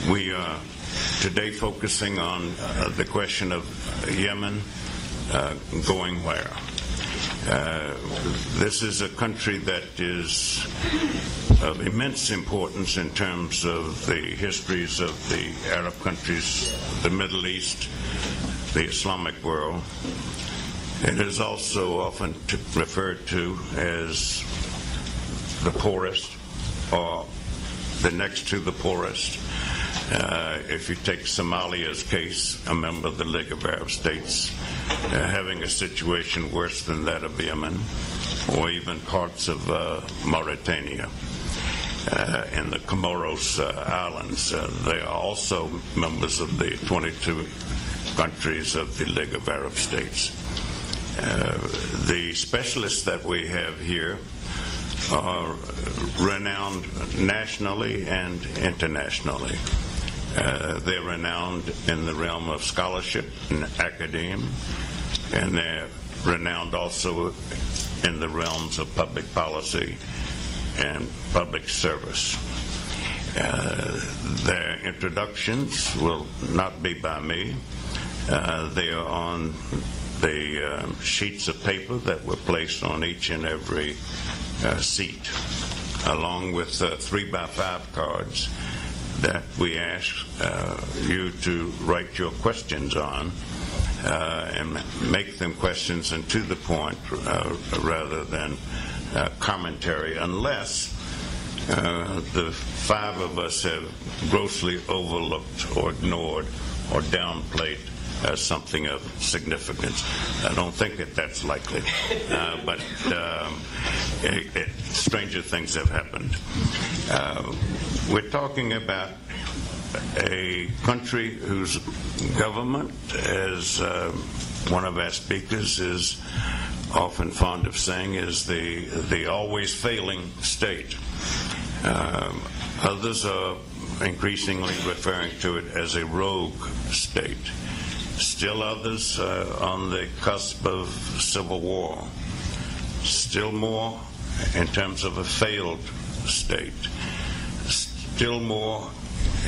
We are today focusing on the question of Yemen going where. This is a country that is of immense importance in terms of the histories of the Arab countries, the Middle East, the Islamic world. It is also often referred to as the poorest, or the next to the poorest. If you take Somalia's case, a member of the League of Arab States, having a situation worse than that of Yemen, or even parts of Mauritania and the Comoros Islands. They are also members of the 22 countries of the League of Arab States. The specialists that we have here are renowned nationally and internationally. They're renowned in the realm of scholarship and academia, and they're renowned also in the realms of public policy and public service. Their introductions will not be by me. They are on the sheets of paper that were placed on each and every seat, along with 3x5 cards that we ask you to write your questions on and make them questions and to the point rather than commentary, unless the five of us have grossly overlooked or ignored or downplayed something of significance. I don't think that that's likely, but stranger things have happened. We're talking about a country whose government, as one of our speakers is often fond of saying, is the always failing state. Others are increasingly referring to it as a rogue state. Still others on the cusp of civil war. Still more in terms of a failed state. Still more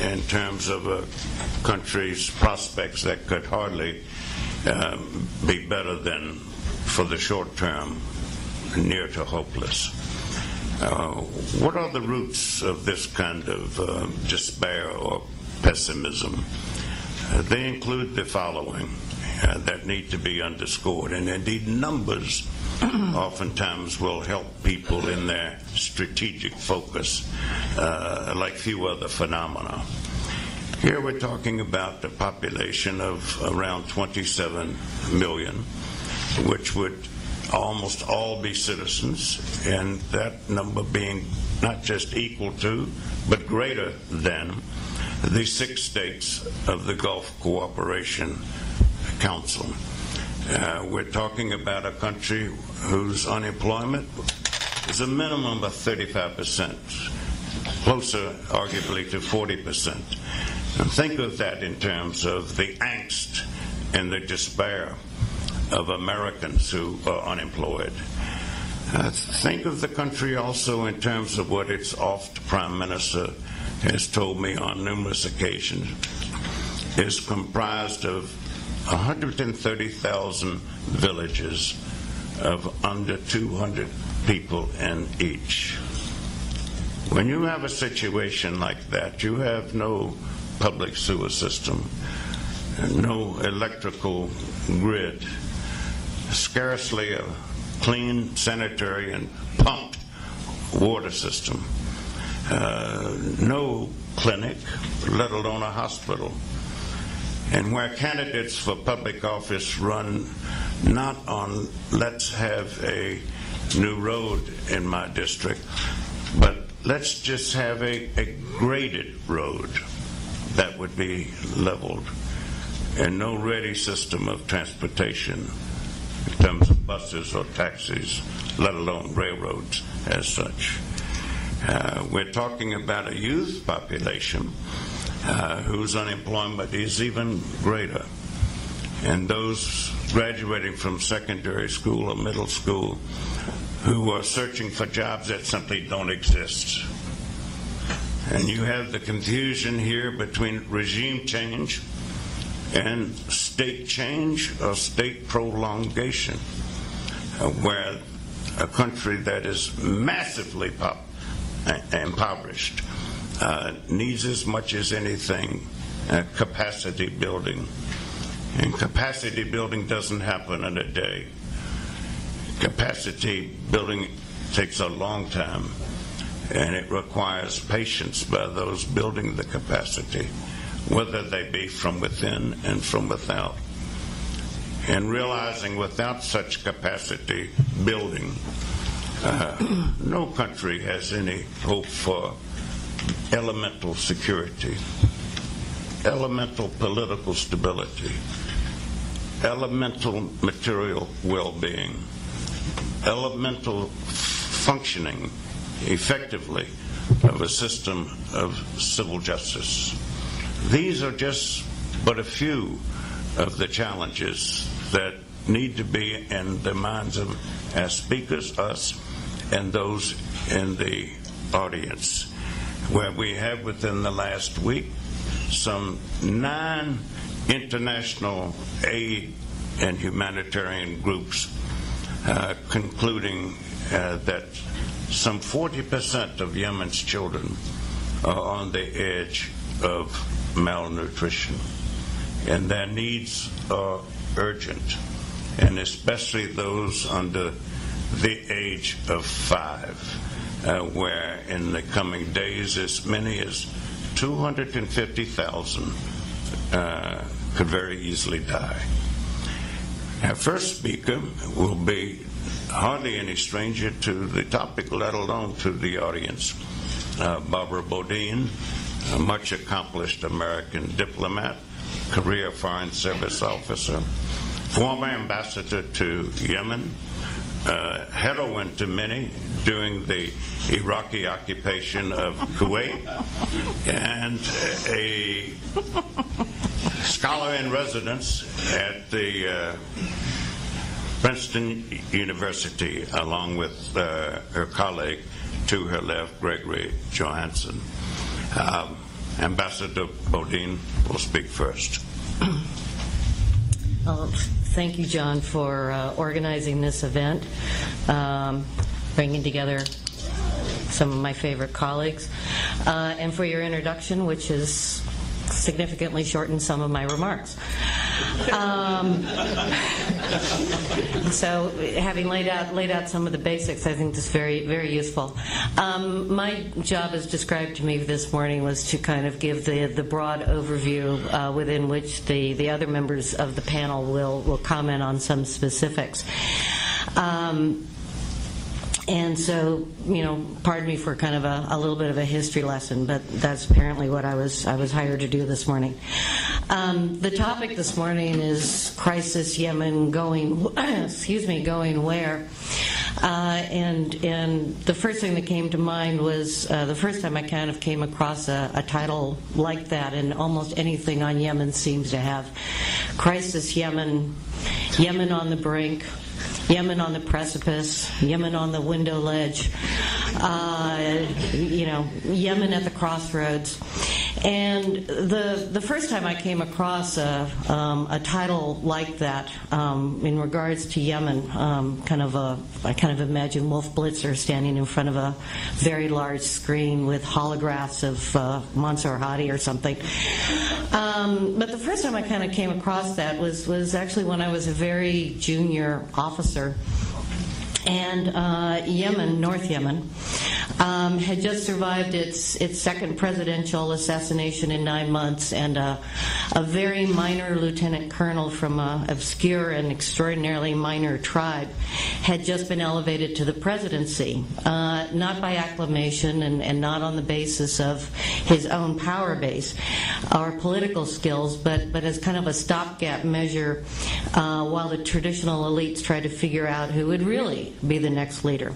in terms of a country's prospects that could hardly be better than, for the short term, near to hopeless. What are the roots of this kind of despair or pessimism? They include the following that need to be underscored, and indeed numbers oftentimes will help people in their strategic focus, like few other phenomena. Here we're talking about a population of around 27 million, which would almost all be citizens, and that number being not just equal to, but greater than the 6 states of the Gulf Cooperation Council. We're talking about a country whose unemployment is a minimum of 35%, closer arguably to 40%. And think of that in terms of the angst and the despair of Americans who are unemployed. Think of the country also in terms of what its oft Prime Minister has told me on numerous occasions is comprised of 130,000 villages of under 200 people in each. When you have a situation like that, you have no public sewer system, no electrical grid, scarcely a clean, sanitary, and pumped water system, no clinic, let alone a hospital. And where candidates for public office run not on let's have a new road in my district, but let's just have a graded road that would be leveled, and no ready system of transportation in terms of buses or taxis, let alone railroads as such. We're talking about a youth population whose unemployment is even greater, and those graduating from secondary school or middle school who are searching for jobs that simply don't exist. And you have the confusion here between regime change and state change or state prolongation, where a country that is massively impoverished needs as much as anything capacity building. And capacity building doesn't happen in a day. Capacity building takes a long time, and it requires patience by those building the capacity, whether they be from within and from without. And realizing without such capacity building, no country has any hope for elemental security, elemental political stability, elemental material well-being, elemental functioning effectively of a system of civil justice. These are just but a few of the challenges that need to be in the minds of our speakers, us, and those in the audience, where we have within the last week some 9 international aid and humanitarian groups concluding that some 40% of Yemen's children are on the edge of malnutrition, and their needs are urgent, and especially those under the age of 5, where in the coming days as many as 250,000 could very easily die. Our first speaker will be hardly any stranger to the topic, let alone to the audience. Barbara Bodine, a much accomplished American diplomat, career Foreign Service officer, former ambassador to Yemen, heroine to many during the Iraqi occupation of Kuwait, and a scholar in residence at the Princeton University, along with her colleague to her left, Gregory Johnsen. Ambassador Bodine will speak first. Thank you, John, for organizing this event, bringing together some of my favorite colleagues, and for your introduction, which has significantly shortened some of my remarks. So, having laid out some of the basics, I think this is very, very useful. My job, as described to me this morning, was to kind of give the broad overview within which the other members of the panel will comment on some specifics. And so, pardon me for kind of a little bit of a history lesson, but that's apparently what I was hired to do this morning. The topic this morning is crisis Yemen going where? And the first thing that came to mind was the first time I kind of came across a title like that, and almost anything on Yemen seems to have crisis Yemen, Yemen on the brink, Yemen on the precipice, Yemen on the window ledge, Yemen at the crossroads. And the first time I came across a title like that in regards to Yemen, I kind of imagine Wolf Blitzer standing in front of a very large screen with holographs of Mansour Hadi or something. But the first time I kind of came across that was actually when I was a very junior officer. And Yemen, North Yemen, had just survived its second presidential assassination in 9 months, and a very minor lieutenant colonel from an obscure and extraordinarily minor tribe had just been elevated to the presidency, not by acclamation and not on the basis of his own power base or political skills, but as kind of a stopgap measure while the traditional elites tried to figure out who would really be the next leader.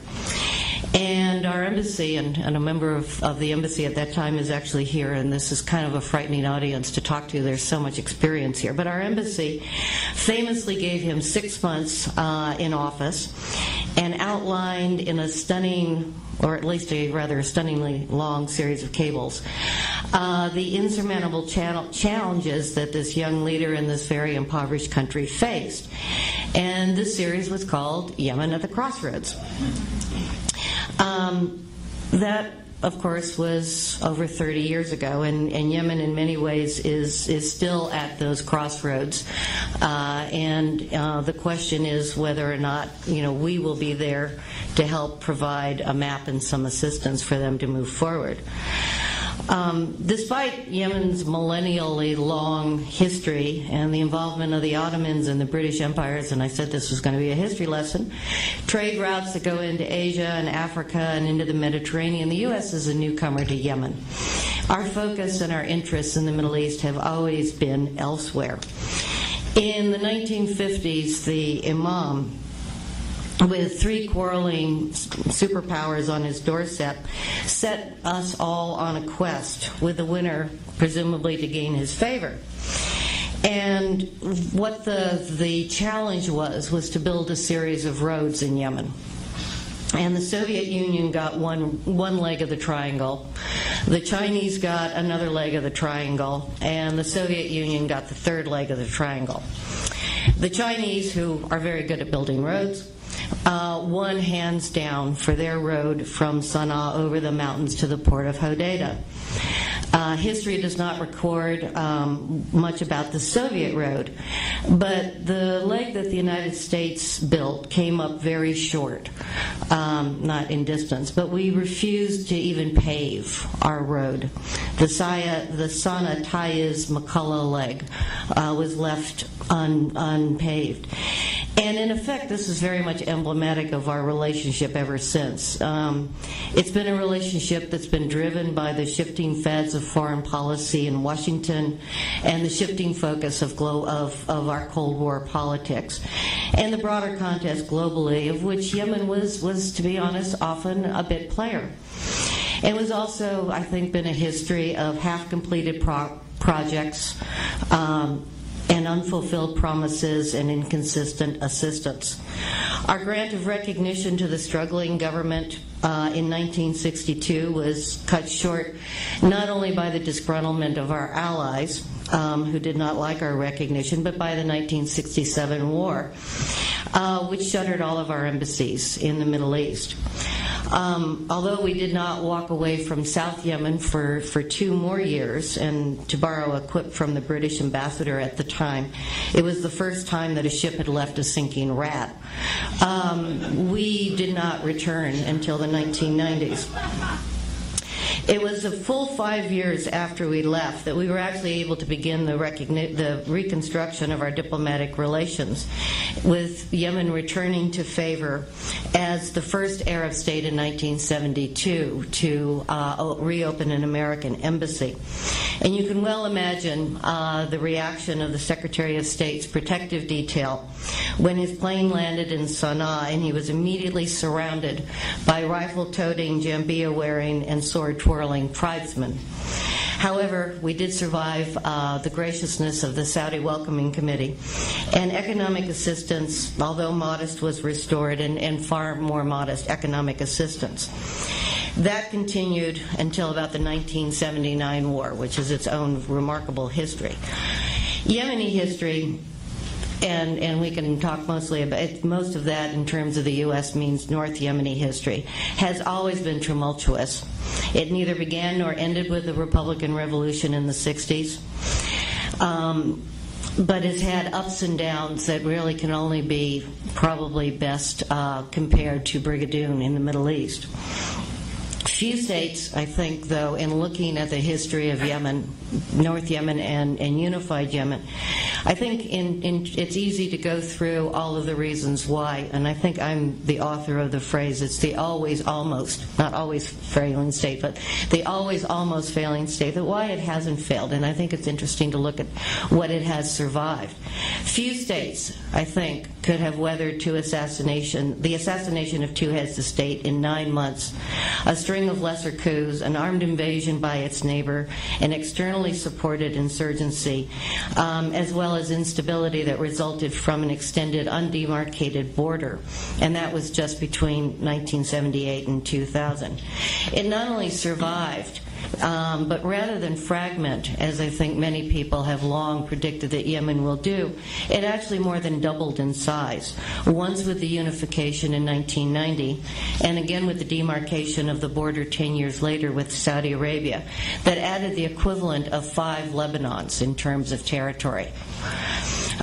And our embassy, and a member of the embassy at that time is actually here, and this is kind of a frightening audience to talk to. There's so much experience here. But our embassy famously gave him 6 months in office and outlined in a stunning or at least a rather stunningly long series of cables, the insurmountable challenges that this young leader in this very impoverished country faced. And this series was called Yemen at the Crossroads. That, of course, was over 30 years ago, and Yemen in many ways is still at those crossroads. The question is whether or not, we will be there to help provide a map and some assistance for them to move forward. Despite Yemen's millennially long history and the involvement of the Ottomans and the British empires, and I said this was going to be a history lesson, trade routes that go into Asia and Africa and into the Mediterranean, the U.S. is a newcomer to Yemen. Our focus and our interests in the Middle East have always been elsewhere. In the 1950s, the Imam, with three quarreling superpowers on his doorstep, set us all on a quest, with the winner presumably to gain his favor. And what the challenge was to build a series of roads in Yemen. And the Soviet Union got one leg of the triangle, the Chinese got another leg of the triangle, and the Soviet Union got the third leg of the triangle. The Chinese, who are very good at building roads, won hands down for their road from Sana'a over the mountains to the port of Hodeidah. History does not record much about the Soviet road, but the leg that the United States built came up very short, not in distance, but we refused to even pave our road. The Sana Taiz McCullough leg was left unpaved. And in effect, this is very much emblematic of our relationship ever since. It's been a relationship that's been driven by the shifting fads of foreign policy in Washington and the shifting focus of our Cold War politics, and the broader contest globally, of which Yemen was, to be honest, often a bit player. It was also, I think, been a history of half-completed projects, and unfulfilled promises and inconsistent assistance. Our grant of recognition to the struggling government in 1962 was cut short not only by the disgruntlement of our allies, who did not like our recognition, but by the 1967 war, which shuttered all of our embassies in the Middle East. Although we did not walk away from South Yemen for 2 more years, and to borrow a quip from the British ambassador at the time, it was the first time that a ship had left a sinking rat. We did not return until the 1990s. It was a full 5 years after we left that we were actually able to begin the reconstruction of our diplomatic relations, with Yemen returning to favor as the first Arab state in 1972 to reopen an American embassy. And you can well imagine the reaction of the Secretary of State's protective detail when his plane landed in Sana'a and he was immediately surrounded by rifle-toting, jambia-wearing, and sword-twirling tribesmen. However, we did survive the graciousness of the Saudi Welcoming Committee, and economic assistance, although modest, was restored, and far more modest economic assistance. That continued until about the 1979 war, which is its own remarkable history. Yemeni history, and we can talk mostly about it, most of that in terms of the U.S. means North Yemeni history, has always been tumultuous. It neither began nor ended with the Republican Revolution in the 60s, but has had ups and downs that really can only be probably best compared to Brigadoon in the Middle East. Few states, I think, though, in looking at the history of Yemen, North Yemen and unified Yemen, I think it's easy to go through all of the reasons why, and I think I'm the author of the phrase, it's the always almost, not always failing state, but the always almost failing state, that why it hasn't failed, and I think it's interesting to look at what it has survived. Few states, I think, could have weathered the assassination of 2 heads of state in 9 months, a string of lesser coups, an armed invasion by its neighbor, an externally supported insurgency, as well as instability that resulted from an extended undemarcated border, and that was just between 1978 and 2000. It not only survived, but rather than fragment, as I think many people have long predicted that Yemen will do, it actually more than doubled in size, once with the unification in 1990, and again with the demarcation of the border 10 years later with Saudi Arabia, that added the equivalent of 5 Lebanons in terms of territory.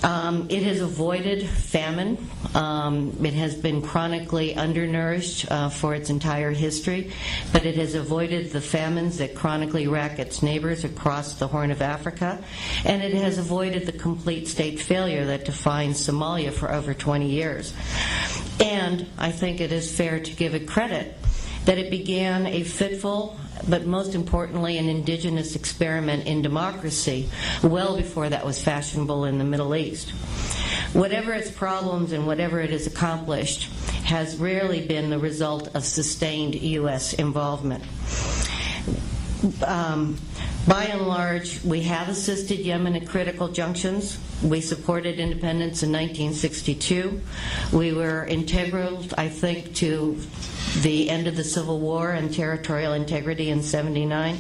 It has avoided famine. It has been chronically undernourished for its entire history, but it has avoided the famines that chronically rack its neighbors across the Horn of Africa, and it has avoided the complete state failure that defines Somalia for over 20 years. And I think it is fair to give it credit that it began a fitful, but most importantly an indigenous experiment in democracy well before that was fashionable in the Middle East. Whatever its problems and whatever it has accomplished has rarely been the result of sustained U.S. involvement. By and large, we have assisted Yemen at critical junctions. We supported independence in 1962. We were integral, I think, to the end of the Civil War and territorial integrity in '79,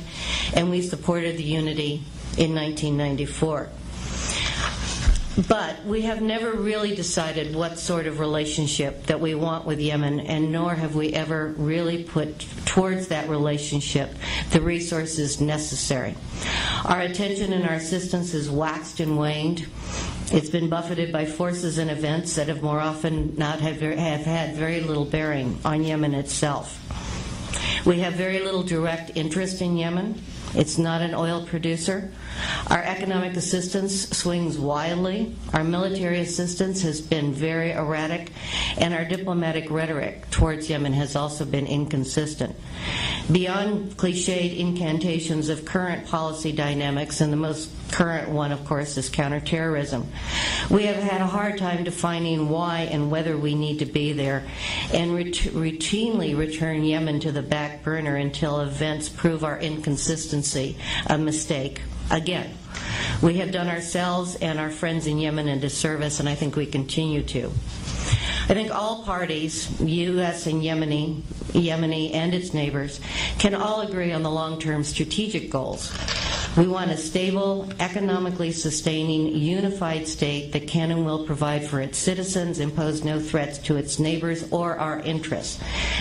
and we supported the unity in 1994. But we have never really decided what sort of relationship that we want with Yemen, and nor have we ever really put towards that relationship the resources necessary. Our attention and our assistance has waxed and waned. It's been buffeted by forces and events that have more often not have had very little bearing on Yemen itself. We have very little direct interest in Yemen. It's not an oil producer. Our economic assistance swings wildly. Our military assistance has been very erratic, and our diplomatic rhetoric towards Yemen has also been inconsistent. Beyond cliched incantations of current policy dynamics, and the most current one, of course, is counterterrorism, we have had a hard time defining why and whether we need to be there, and routinely return Yemen to the back burner until events prove our inconsistency a mistake. Again, we have done ourselves and our friends in Yemen a disservice, and I think we continue to. I think all parties, U.S. and Yemeni and its neighbors, can all agree on the long-term strategic goals. We want a stable, economically sustaining, unified state that can and will provide for its citizens, impose no threats to its neighbors or our interests.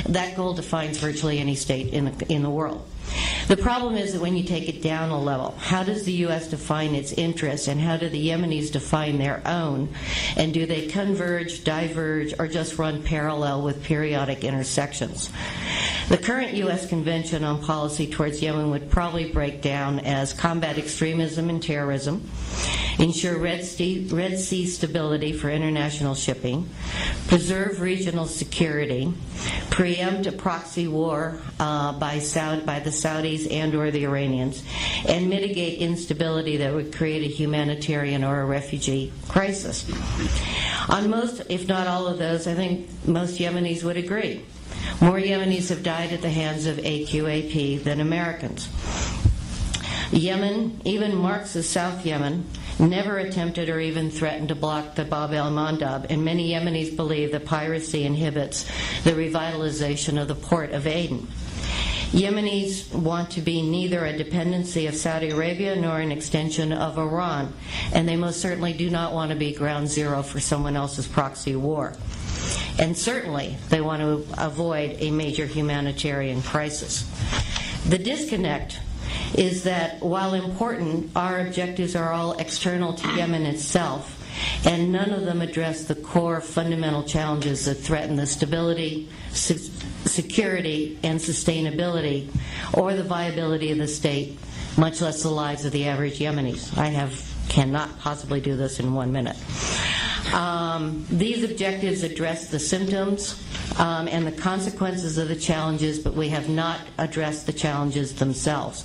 That goal defines virtually any state in the world. The problem is that when you take it down a level, how does the U.S. define its interests, and how do the Yemenis define their own? And do they converge, diverge, or just run parallel with periodic intersections? The current U.S. Convention on Policy towards Yemen would probably break down as combat extremism and terrorism, ensure Red Sea stability for international shipping, preserve regional security, preempt a proxy war by the Saudis and or the Iranians, and mitigate instability that would create a humanitarian or a refugee crisis. On most, if not all of those, I think most Yemenis would agree. More Yemenis have died at the hands of AQAP than Americans. Yemen, even Marxist South Yemen, never attempted or even threatened to block the Bab el-Mandab, and many Yemenis believe that piracy inhibits the revitalization of the port of Aden. Yemenis want to be neither a dependency of Saudi Arabia nor an extension of Iran, and they most certainly do not want to be ground zero for someone else's proxy war. And certainly they want to avoid a major humanitarian crisis. The disconnect is that while important, our objectives are all external to Yemen itself, and none of them address the core fundamental challenges that threaten the stability, security, and sustainability, or the viability of the state, much less the lives of the average Yemenis. I cannot possibly do this in 1 minute. These objectives address the symptoms and the consequences of the challenges, but we have not addressed the challenges themselves.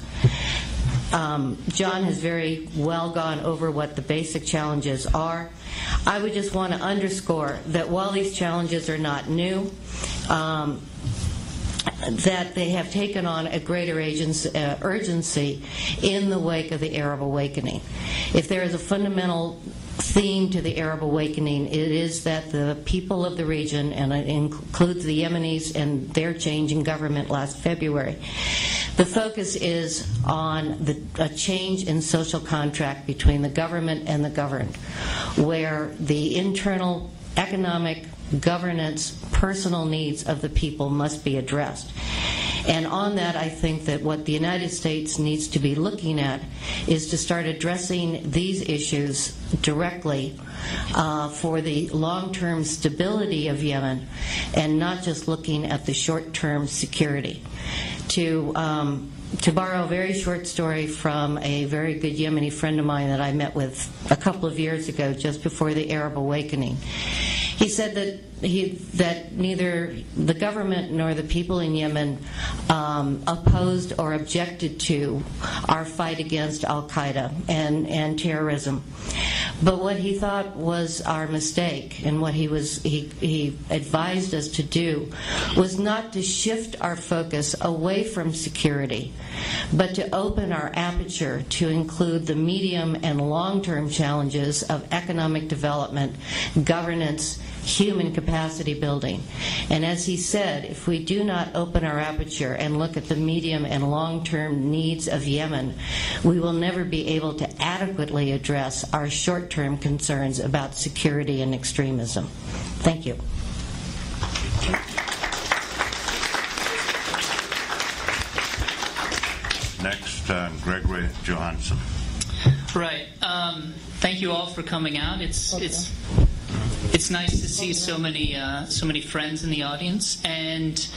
John has very well gone over what the basic challenges are. I would just want to underscore that while these challenges are not new, that they have taken on a greater urgency in the wake of the Arab awakening. If there is a fundamental theme to the Arab awakening, it is that the people of the region, and it includes the Yemenis and their change in government last February, the focus is on a change in social contract between the government and the governed, where the internal economic, governance, personal needs of the people must be addressed. And on that, I think that what the United States needs to be looking at is to start addressing these issues directly for the long-term stability of Yemen, and not just looking at the short-term security. To borrow a very short story from a very good Yemeni friend of mine that I met with a couple of years ago, just before the Arab awakening, he said that neither the government nor the people in Yemen opposed or objected to our fight against al-Qaeda and terrorism. But what he thought was our mistake, and what he advised us to do, was not to shift our focus away from security, but to open our aperture to include the medium and long-term challenges of economic development, governance, human capacity building. And as he said, if we do not open our aperture and look at the medium and long-term needs of Yemen, we will never be able to adequately address our short-term concerns about security and extremism. Thank you. Next, Gregory Johnsen. Right. Thank you all for coming out. It's nice to see so many friends in the audience, and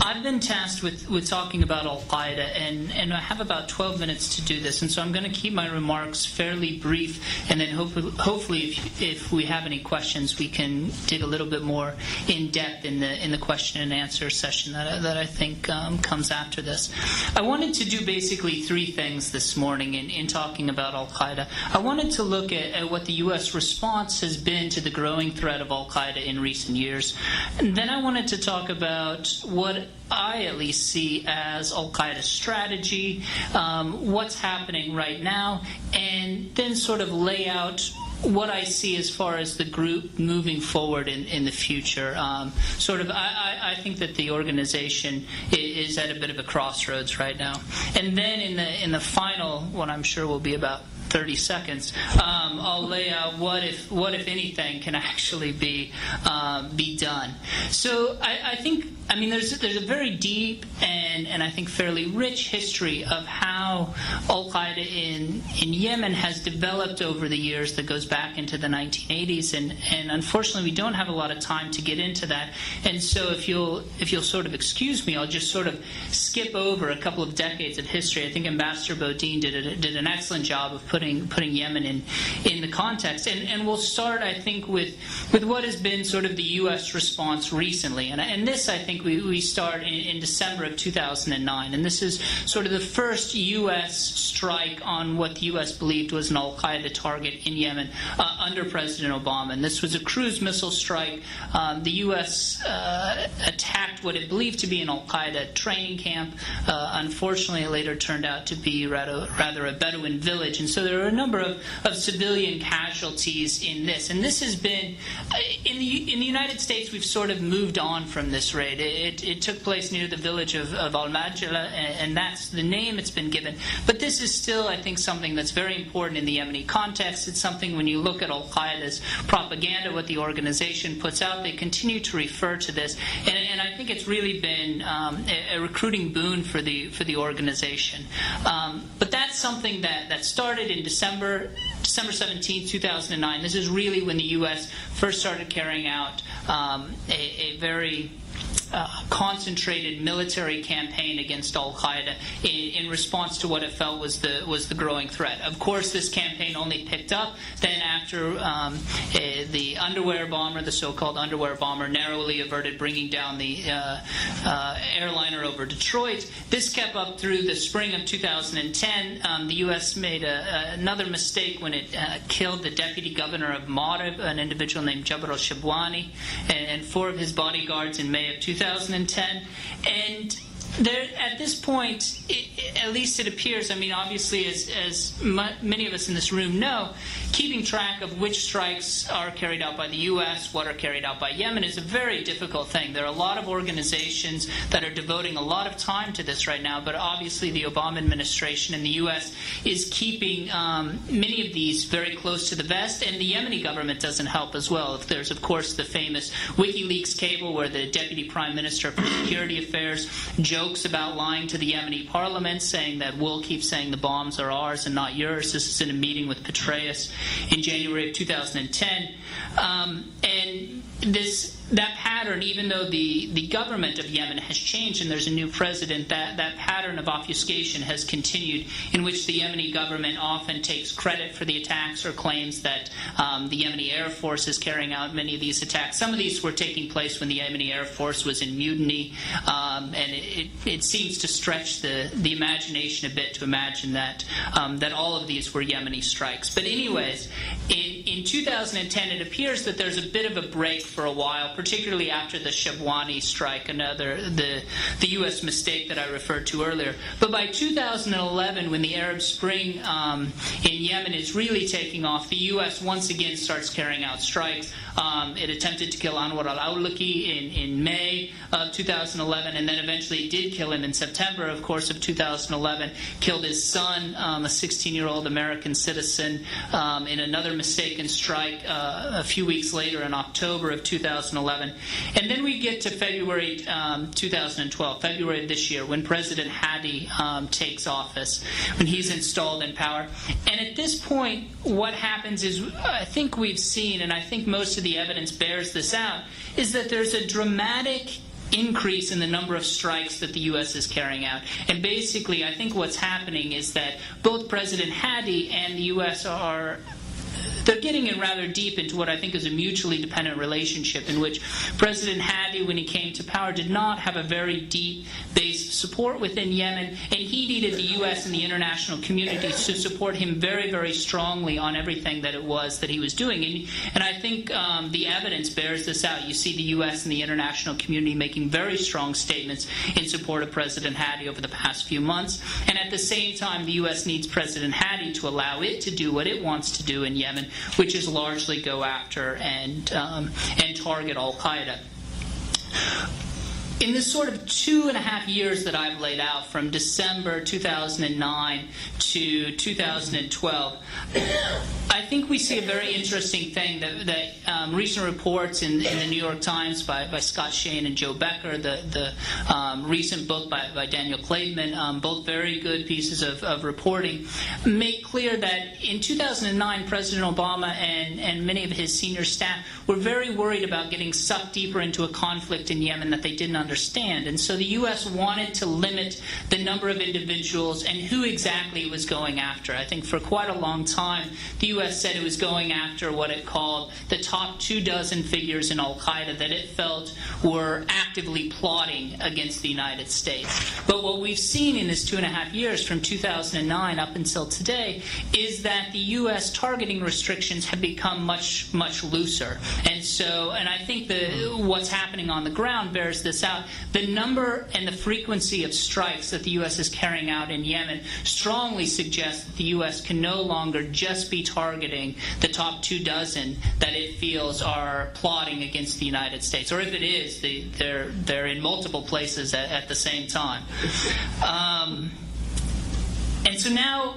I've been tasked with talking about al-Qaeda, and I have about 12 minutes to do this, and so I'm going to keep my remarks fairly brief, and then hopefully if we have any questions, we can dig a little bit more in depth in the question and answer session that I think comes after this. I wanted to do basically three things this morning in talking about al-Qaeda. I wanted to look at what the U.S. response has been to the growing threat of al-Qaeda in recent years. And then I wanted to talk about what I at least see as al-Qaeda's strategy, what's happening right now, and then sort of lay out what I see as far as the group moving forward in the future. I think that the organization is at a bit of a crossroads right now. And then in the final, what I'm sure will be about 30 seconds, I'll lay out what if anything can actually be done. So I think there's a very deep and I think fairly rich history of how al-Qaeda in Yemen has developed over the years that goes back into the 1980s, and unfortunately we don't have a lot of time to get into that. And so if you'll sort of excuse me, I'll just sort of skip over a couple of decades of history. I think Ambassador Bodine did an excellent job of putting Yemen in the context, and we'll start, I think, with what has been sort of the U.S. response recently, and this I think we start in December of 2009, and this is sort of the first U.S. strike on what the U.S. believed was an al-Qaeda target in Yemen under President Obama, and this was a cruise missile strike. The U.S. attacked what it believed to be an al-Qaeda training camp. Unfortunately, it later turned out to be rather a Bedouin village, and so there are a number of civilian casualties in this. And this has been, in the United States, we've sort of moved on from this raid. It took place near the village of al-Majala, and that's the name it's been given. But this is still, I think, something that's very important in the Yemeni context. It's something, when you look at al-Qaeda's propaganda, what the organization puts out, they continue to refer to this. And I think it's really been a recruiting boon for the organization. But that's something that started in December 17, 2009. This is really when the U.S. first started carrying out a very concentrated military campaign against al-Qaeda in response to what it felt was the growing threat. Of course, this campaign only picked up then after the underwear bomber, the so-called underwear bomber, narrowly averted bringing down the airliner over Detroit. This kept up through the spring of 2010. The U.S. made another mistake when it killed the deputy governor of Marib, an individual named Jabr al-Shabwani, and 4 of his bodyguards in May of 2010. 2010. And there, at this point, at least it appears, I mean, obviously, as many of us in this room know, keeping track of which strikes are carried out by the U.S., what are carried out by Yemen, is a very difficult thing. There are a lot of organizations that are devoting a lot of time to this right now, but obviously the Obama administration in the U.S. is keeping many of these very close to the vest, and the Yemeni government doesn't help as well. There's, of course, the famous WikiLeaks cable where the Deputy Prime Minister for Security Affairs jokes about lying to the Yemeni parliament, saying that we'll keep saying the bombs are ours and not yours. This is in a meeting with Petraeus in January of 2010. And that pattern, even though the government of Yemen has changed and there's a new president, that pattern of obfuscation has continued, in which the Yemeni government often takes credit for the attacks or claims that the Yemeni Air Force is carrying out many of these attacks. Some of these were taking place when the Yemeni Air Force was in mutiny, and it seems to stretch the imagination a bit to imagine that all of these were Yemeni strikes. But anyways, in 2010, it appears that there's a bit of a break for a while, particularly after the Shabwani strike, the U.S. mistake that I referred to earlier. But by 2011, when the Arab Spring in Yemen is really taking off, the U.S. once again starts carrying out strikes. It attempted to kill Anwar al-Awlaki in May of 2011, and then eventually did kill him in September, of course, of 2011. Killed his son, a 16-year-old American citizen, in another mistaken strike a few weeks later in October of 2011. And then we get to February 2012, February of this year, when President Hadi takes office, when he's installed in power. And at this point, what happens is, I think we've seen, and I think most of the evidence bears this out, is that there's a dramatic increase in the number of strikes that the U.S. is carrying out. And basically, I think what's happening is that both President Hadi and the U.S. they're getting in rather deep into what I think is a mutually dependent relationship, in which President Hadi, when he came to power, did not have a very deep-based support within Yemen, and he needed the U.S. and the international community to support him very, very strongly on everything that it was that he was doing. And I think the evidence bears this out. You see the U.S. and the international community making very strong statements in support of President Hadi over the past few months, and at the same time, the U.S. needs President Hadi to allow it to do what it wants to do in Yemen, which is largely go after and target al-Qaeda. In this sort of 2.5 years that I've laid out, from December 2009 to 2012, I think we see a very interesting thing that recent reports in the New York Times by Scott Shane and Joe Becker, the recent book by Daniel Klaidman, both very good pieces of reporting, make clear that in 2009, President Obama and many of his senior staff were very worried about getting sucked deeper into a conflict in Yemen that they didn't understand. And so the U.S. wanted to limit the number of individuals and who exactly it was going after. I think for quite a long time, the U.S. said it was going after what it called the top 24 figures in al-Qaeda that it felt were actively plotting against the United States. But what we've seen in this 2.5 years, from 2009 up until today, is that the U.S. targeting restrictions have become much, much looser. And I think what's happening on the ground bears this out. The number and the frequency of strikes that the U.S. is carrying out in Yemen strongly suggests that the U.S. can no longer just be targeting the top 24 that it feels are plotting against the United States. Or if it is, they're in multiple places at the same time. And so now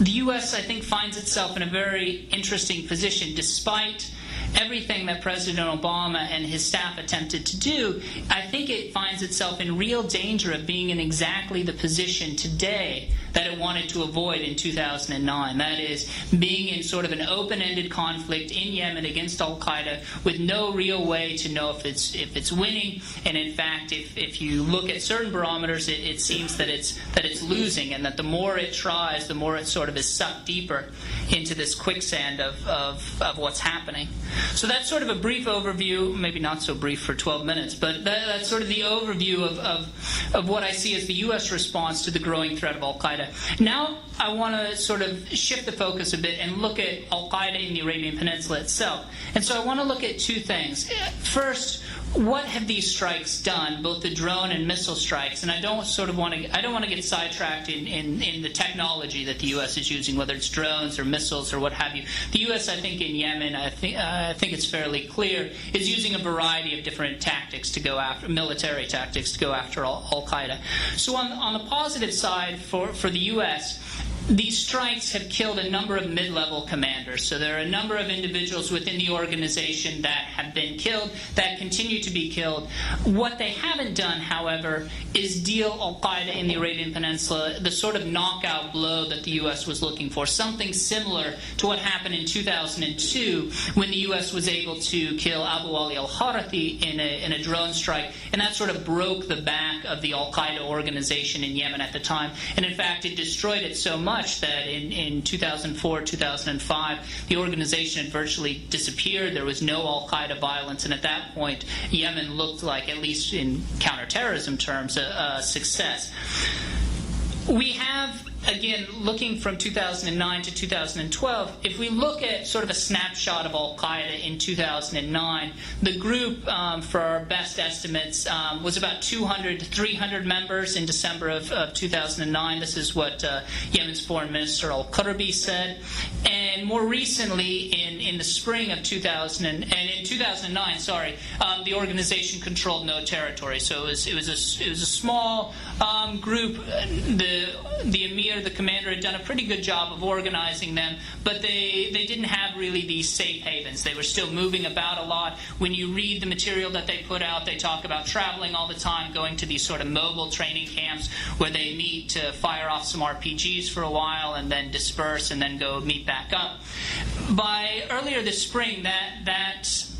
the U.S., I think, finds itself in a very interesting position. Despite everything that President Obama and his staff attempted to do, I think it finds itself in real danger of being in exactly the position today that it wanted to avoid in 2009. That is, being in sort of an open-ended conflict in Yemen against al-Qaeda with no real way to know if it's winning. And in fact, if you look at certain barometers, it seems that it's losing, and that the more it tries, the more it sort of is sucked deeper into this quicksand of what's happening. So that's sort of a brief overview, maybe not so brief for 12 minutes, but that's sort of the overview of what I see as the U.S. response to the growing threat of al-Qaeda. Now I want to sort of shift the focus a bit and look at al-Qaeda in the Arabian Peninsula itself. And so I want to look at two things. First, what have these strikes done, both the drone and missile strikes? And I don't want to get sidetracked in the technology that the U.S. is using, whether it's drones or missiles or what have you. The U.S., I think, in Yemen, I think it's fairly clear, is using a variety of different tactics to go after, military tactics to go after al-Qaeda. So on the positive side for the U.S., these strikes have killed a number of mid-level commanders. So there are a number of individuals within the organization that have been killed, that continue to be killed. What they haven't done, however, is deal al-Qaeda in the Arabian Peninsula the sort of knockout blow that the U.S. was looking for, something similar to what happened in 2002 when the U.S. was able to kill Abu Ali al-Harathi in a drone strike, and that sort of broke the back of the al-Qaeda organization in Yemen at the time. And in fact, it destroyed it so much that in 2004, 2005, the organization had virtually disappeared. There was no al-Qaeda violence, and at that point, Yemen looked like, at least in counterterrorism terms, a success. We have, again, looking from 2009 to 2012, if we look at sort of a snapshot of al-Qaeda in 2009, the group, for our best estimates, was about 200 to 300 members in December of 2009. This is what Yemen's Foreign Minister al-Qurbi said. And more recently, in the spring of 2009, the organization controlled no territory. So it was a small group. The emir, the commander, had done a pretty good job of organizing them, but they didn't have really these safe havens. They were still moving about a lot. When you read the material that they put out, they talk about traveling all the time, going to these sort of mobile training camps where they meet to fire off some RPGs for a while and then disperse and then go meet back up. By earlier this spring, that's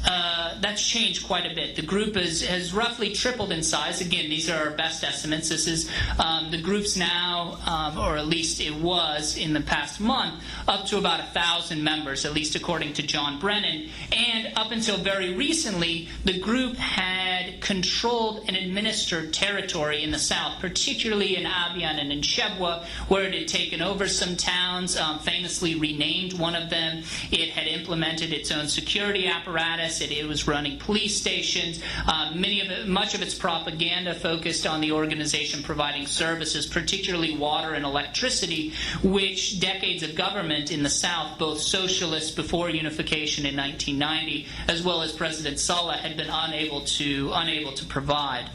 changed quite a bit. The group has roughly tripled in size. Again, these are our best estimates. This is the group's now, or at least it was in the past month, up to about 1,000 members, at least according to John Brennan. And up until very recently, the group had controlled and administered territory in the south, particularly in Abyan and in Shebwa, where it had taken over some towns, famously renamed one of them. It had implemented its own security apparatus. It was running police stations. Much of its propaganda focused on the organization providing services, particularly water and electricity, which decades of government in the South, both socialists before unification in 1990, as well as President Saleh, had been unable to provide.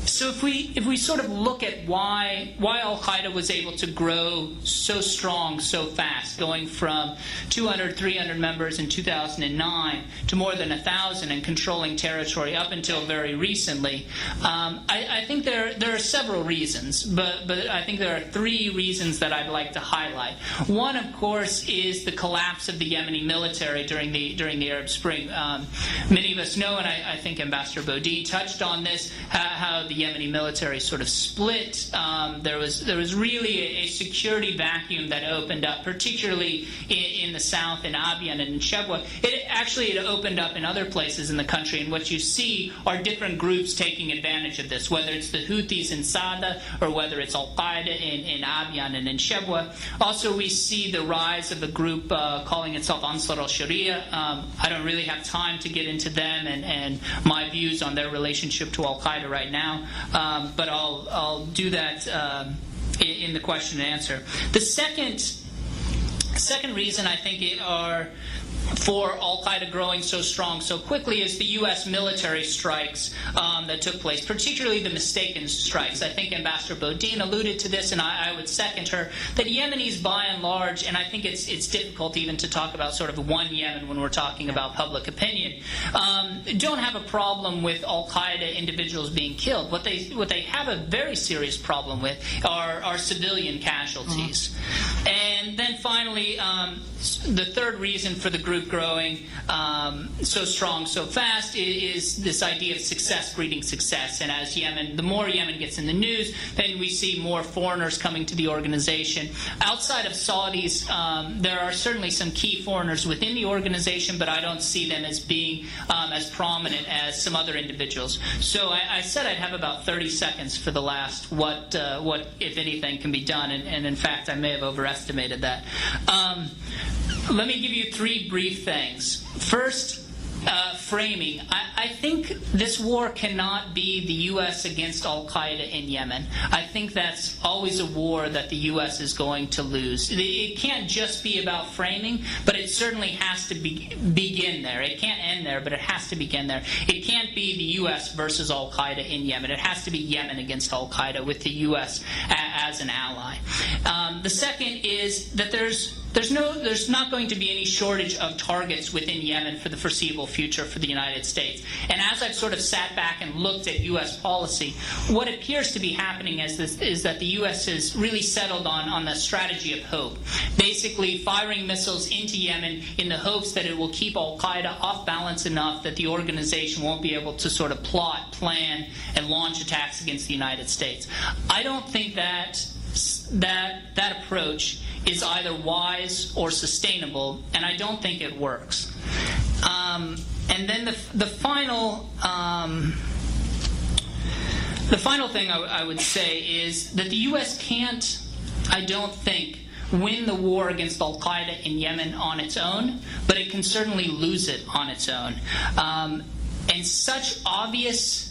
So if we sort of look at why al-Qaeda was able to grow so strong so fast, going from 200, 300 members in 2009 to more than 1,000 and controlling territory up until very recently, I think there are several reasons, but I think there are three reasons that I'd like to highlight. One, of course, is the collapse of the Yemeni military during the Arab Spring. Many of us know, and I think Ambassador Bodine touched on this, how the Yemeni military sort of split. There was really a security vacuum that opened up, particularly in the south, in Abyan and in Shebwa. It opened up in other places in the country, and what you see are different groups taking advantage of this, whether it's the Houthis in Sada or whether it's al-Qaeda in Abyan and in Shebwa. Also, we see the rise of a group calling itself Ansar al-Sharia. I don't really have time to get into them and my views on their relationship to al-Qaeda right now, but I'll do that in the question and answer. The second reason I think for al-Qaeda growing so strong so quickly is the U.S. military strikes that took place, particularly the mistaken strikes. I think Ambassador Bodine alluded to this, and I would second her, that Yemenis by and large, and I think it's difficult even to talk about sort of one Yemen when we're talking about public opinion, don't have a problem with al-Qaeda individuals being killed. What they have a very serious problem with are civilian casualties. And then finally, the third reason for the group growing so strong so fast is this idea of success breeding success. And as the more Yemen gets in the news, then we see more foreigners coming to the organization. Outside of Saudis, there are certainly some key foreigners within the organization, but I don't see them as being as prominent as some other individuals. So I said I'd have about 30 seconds for the last what if anything, can be done, and in fact I may have overestimated that. Let me give you three brief things. First, framing, I think this war cannot be the U.S. against al-Qaeda in Yemen. I think that's always a war that the U.S. is going to lose. It can't just be about framing, but it certainly has to begin there. It can't end there, but it has to begin there. It can't be the U.S. versus al-Qaeda in Yemen. It has to be Yemen against al-Qaeda with the U.S. as an ally. The second is that there's not going to be any shortage of targets within Yemen for the foreseeable future for the United States. And as I've sort of sat back and looked at U.S. policy, what appears to be happening is that the U.S. has really settled on the strategy of hope, basically firing missiles into Yemen in the hopes that it will keep al-Qaeda off balance enough that the organization won't be able to sort of plot, plan, and launch attacks against the United States. I don't think that approach is either wise or sustainable, and I don't think it works. And then the final thing I would say is that the U.S. can't, I don't think, win the war against al-Qaeda in Yemen on its own, but it can certainly lose it on its own. And such obvious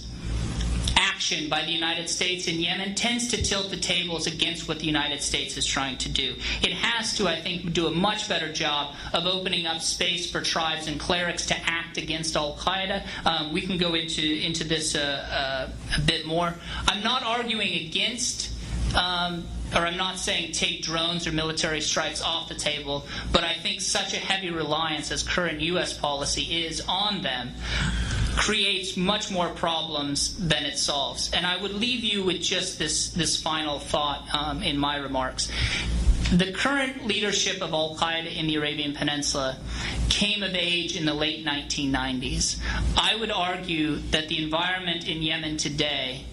action by the United States in Yemen tends to tilt the tables against what the United States is trying to do. It has to, I think, do a much better job of opening up space for tribes and clerics to act against al-Qaeda. We can go into this a bit more. I'm not arguing against or I'm not saying take drones or military strikes off the table, but I think such a heavy reliance as current U.S. policy is on them creates much more problems than it solves. And I would leave you with just this final thought in my remarks. The current leadership of al-Qaeda in the Arabian Peninsula came of age in the late 1990s. I would argue that the environment in Yemen today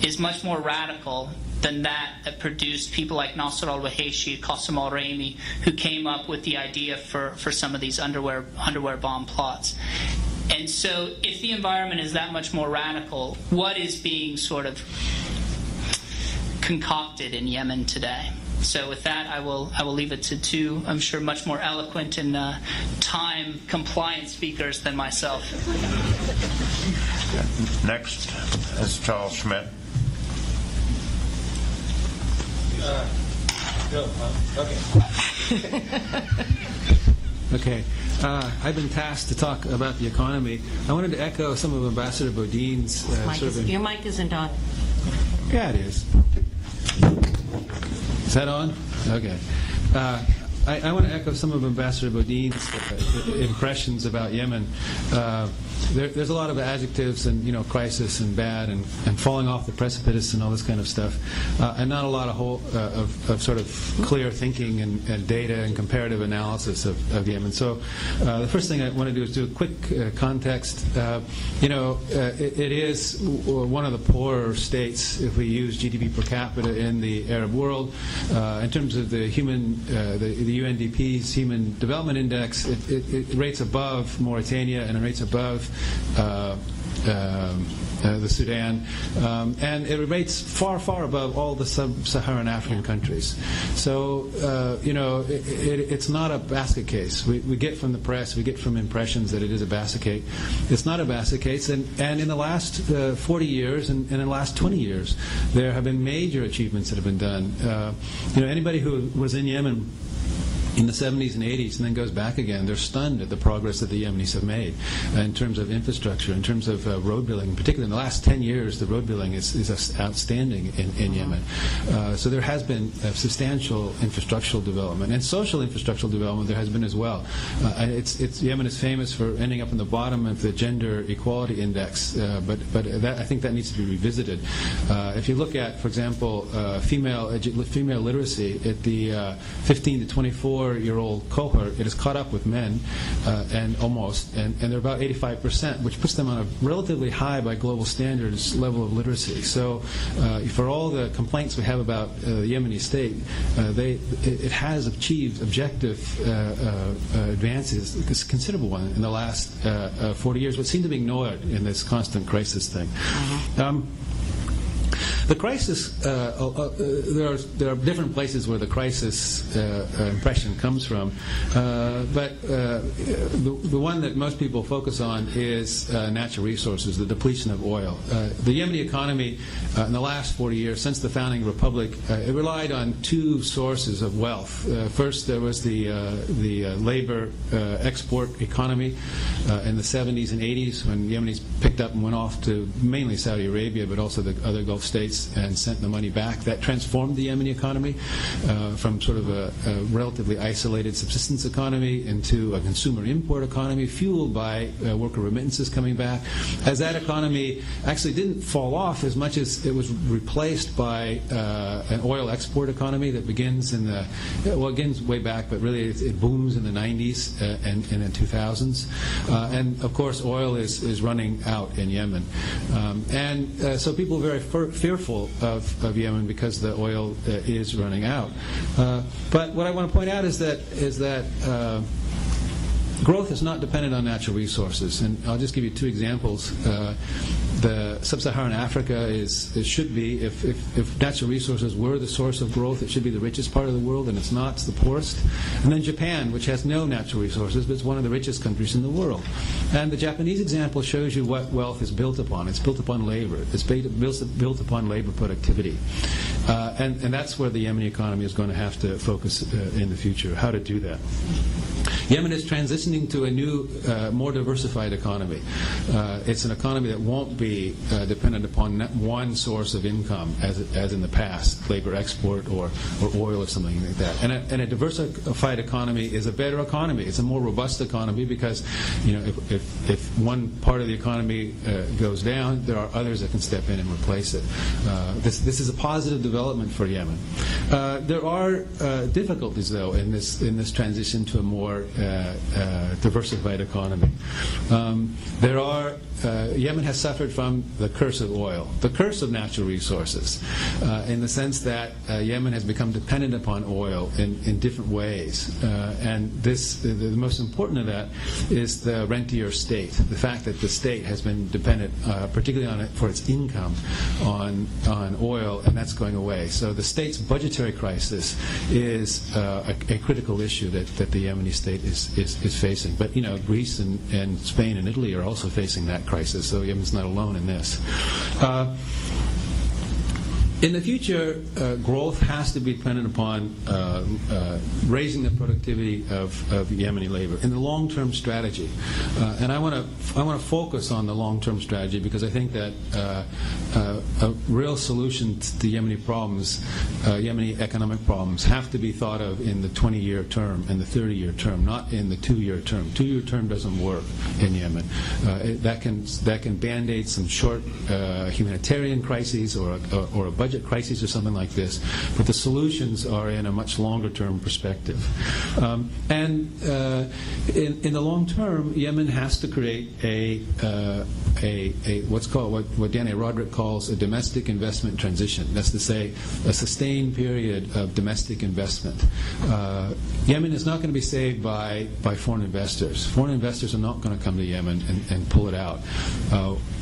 is much more radical than that produced people like Nasser al-Wahishi, Qasem al-Raimi, who came up with the idea for some of these underwear bomb plots. And so if the environment is that much more radical, what is being sort of concocted in Yemen today? So with that, I will leave it to two, I'm sure, much more eloquent and time-compliant speakers than myself. Next is Charles Schmitz. Okay. I've been tasked to talk about the economy. I wanted to echo some of Ambassador Bodine's your mic isn't on. Yeah, it is. Is that on? Okay. I want to echo some of Ambassador Bodine's impressions about Yemen. There's a lot of adjectives and crisis and bad and falling off the precipice and all this kind of stuff, and not a lot of sort of clear thinking and data and comparative analysis of Yemen. So the first thing I want to do is do a quick context. It is one of the poorer states if we use GDP per capita in the Arab world. In terms of the the UNDP's Human Development Index, it rates above Mauritania and it rates above the Sudan, and it rates far, far above all the sub-Saharan African countries. So, it's not a basket case. We get from the press, we get from impressions that it is a basket case. It's not a basket case, and in the last 40 years and in the last 20 years, there have been major achievements that have been done. Anybody who was in Yemen in the 70s and 80s and then goes back again, they're stunned at the progress that the Yemenis have made in terms of infrastructure, in terms of road building. Particularly in the last 10 years, the road building is outstanding in Yemen. So there has been substantial infrastructural development, and social infrastructural development there has been as well. Yemen is famous for ending up in the bottom of the gender equality index, but I think that needs to be revisited. If you look at, for example, female literacy at the 15 to 24-year-old cohort, it has caught up with men, and they're about 85%, which puts them on a relatively high by global standards level of literacy. So for all the complaints we have about the Yemeni state, it has achieved objective advances, this considerable one, in the last 40 years, but seem to be ignored in this constant crisis thing. The crisis, there are different places where the crisis impression comes from, but the one that most people focus on is natural resources, the depletion of oil. The Yemeni economy in the last 40 years, since the founding republic, it relied on two sources of wealth. First, there was the labor export economy in the 70s and 80s, when Yemenis picked up and went off to mainly Saudi Arabia, but also the other Gulf states, and sent the money back. That transformed the Yemeni economy from sort of a relatively isolated subsistence economy into a consumer import economy, fueled by worker remittances coming back. As that economy actually didn't fall off as much as it was replaced by an oil export economy that begins in the, well, it begins way back, but really it booms in the 90s and in the 2000s. And of course, oil is running out in Yemen. So people are very fearful of Yemen because the oil is running out. But what I want to point out is that growth is not dependent on natural resources, and I'll just give you two examples. The sub-Saharan Africa should be, if natural resources were the source of growth, it should be the richest part of the world, and it's not. It's the poorest. And then Japan, which has no natural resources, but it's one of the richest countries in the world. And the Japanese example shows you what wealth is built upon. It's built upon labor. It's built upon labor productivity. And that's where the Yemeni economy is going to have to focus in the future, how to do that. Yemen is transitioning to a new, more diversified economy. It's an economy that won't be dependent upon one source of income as in the past, labor export or oil or something like that. And a diversified economy is a better economy. It's a more robust economy because, if one part of the economy goes down, there are others that can step in and replace it. This is a positive development for Yemen. There are difficulties, though, in this transition to a more diversified economy. Yemen has suffered from the curse of oil, the curse of natural resources, in the sense that Yemen has become dependent upon oil in different ways. And the most important of that is the rentier state, the fact that the state has been dependent, particularly on it for its income, on oil, and that's going away. So the state's budgetary crisis is a critical issue that the Yemeni state is facing. But Greece and Spain and Italy are also facing that crisis, so Yemen's not alone in this. In the future, growth has to be dependent upon raising the productivity of Yemeni labor in the long-term strategy, and I want to focus on the long-term strategy because I think that a real solution to the Yemeni problems, Yemeni economic problems, have to be thought of in the 20-year term and the 30-year term, not in the 2-year term. 2-year term doesn't work in Yemen. That can band-aid some short humanitarian crises or a budget crisis or something like this, but the solutions are in a much longer-term perspective. In the long term, Yemen has to create what Danny Roderick calls a domestic investment transition. That's to say, a sustained period of domestic investment. Yemen is not going to be saved by foreign investors. Foreign investors are not going to come to Yemen and pull it out.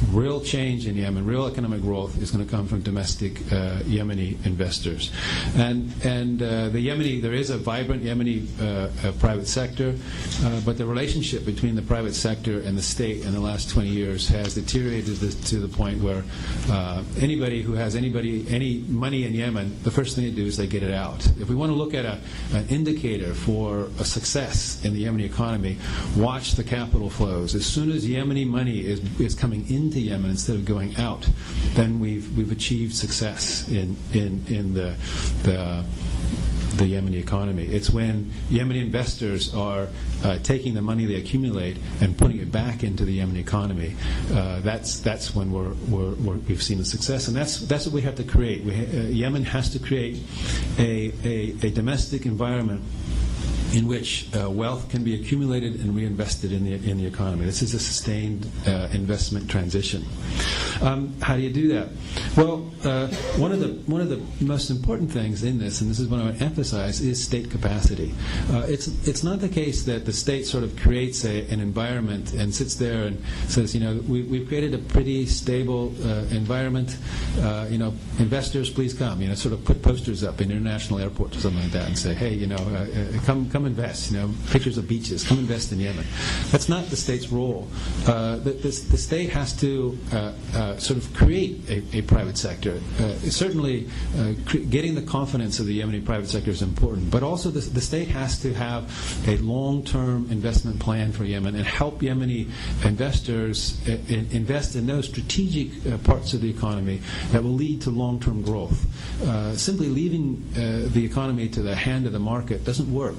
Real change in Yemen, real economic growth is going to come from domestic Yemeni investors. And there is a vibrant Yemeni private sector, but the relationship between the private sector and the state in the last 20 years has deteriorated to the point where anybody who has any money in Yemen, the first thing they do is they get it out. If we want to look at an indicator for a success in the Yemeni economy, watch the capital flows. As soon as Yemeni money is coming into Yemen instead of going out, then we've achieved success in the Yemeni economy. It's when Yemeni investors are taking the money they accumulate and putting it back into the Yemeni economy. That's when we've seen the success, and that's what we have to create. Yemen has to create a domestic environment in which wealth can be accumulated and reinvested in the economy. This is a sustained investment transition. How do you do that? Well, one of the most important things in this, and this is what I want to emphasize, is state capacity. It's not the case that the state sort of creates an environment and sits there and says, we've created a pretty stable environment. Investors, please come. Sort of put posters up in international airports or something like that and say, hey, come invest. Pictures of beaches. Come invest in Yemen. That's not the state's role. The state has to sort of create a private sector. Certainly, getting the confidence of the Yemeni private sector is important, but also the state has to have a long-term investment plan for Yemen and help Yemeni investors invest in those strategic parts of the economy that will lead to long-term growth. Simply leaving the economy to the hand of the market doesn't work.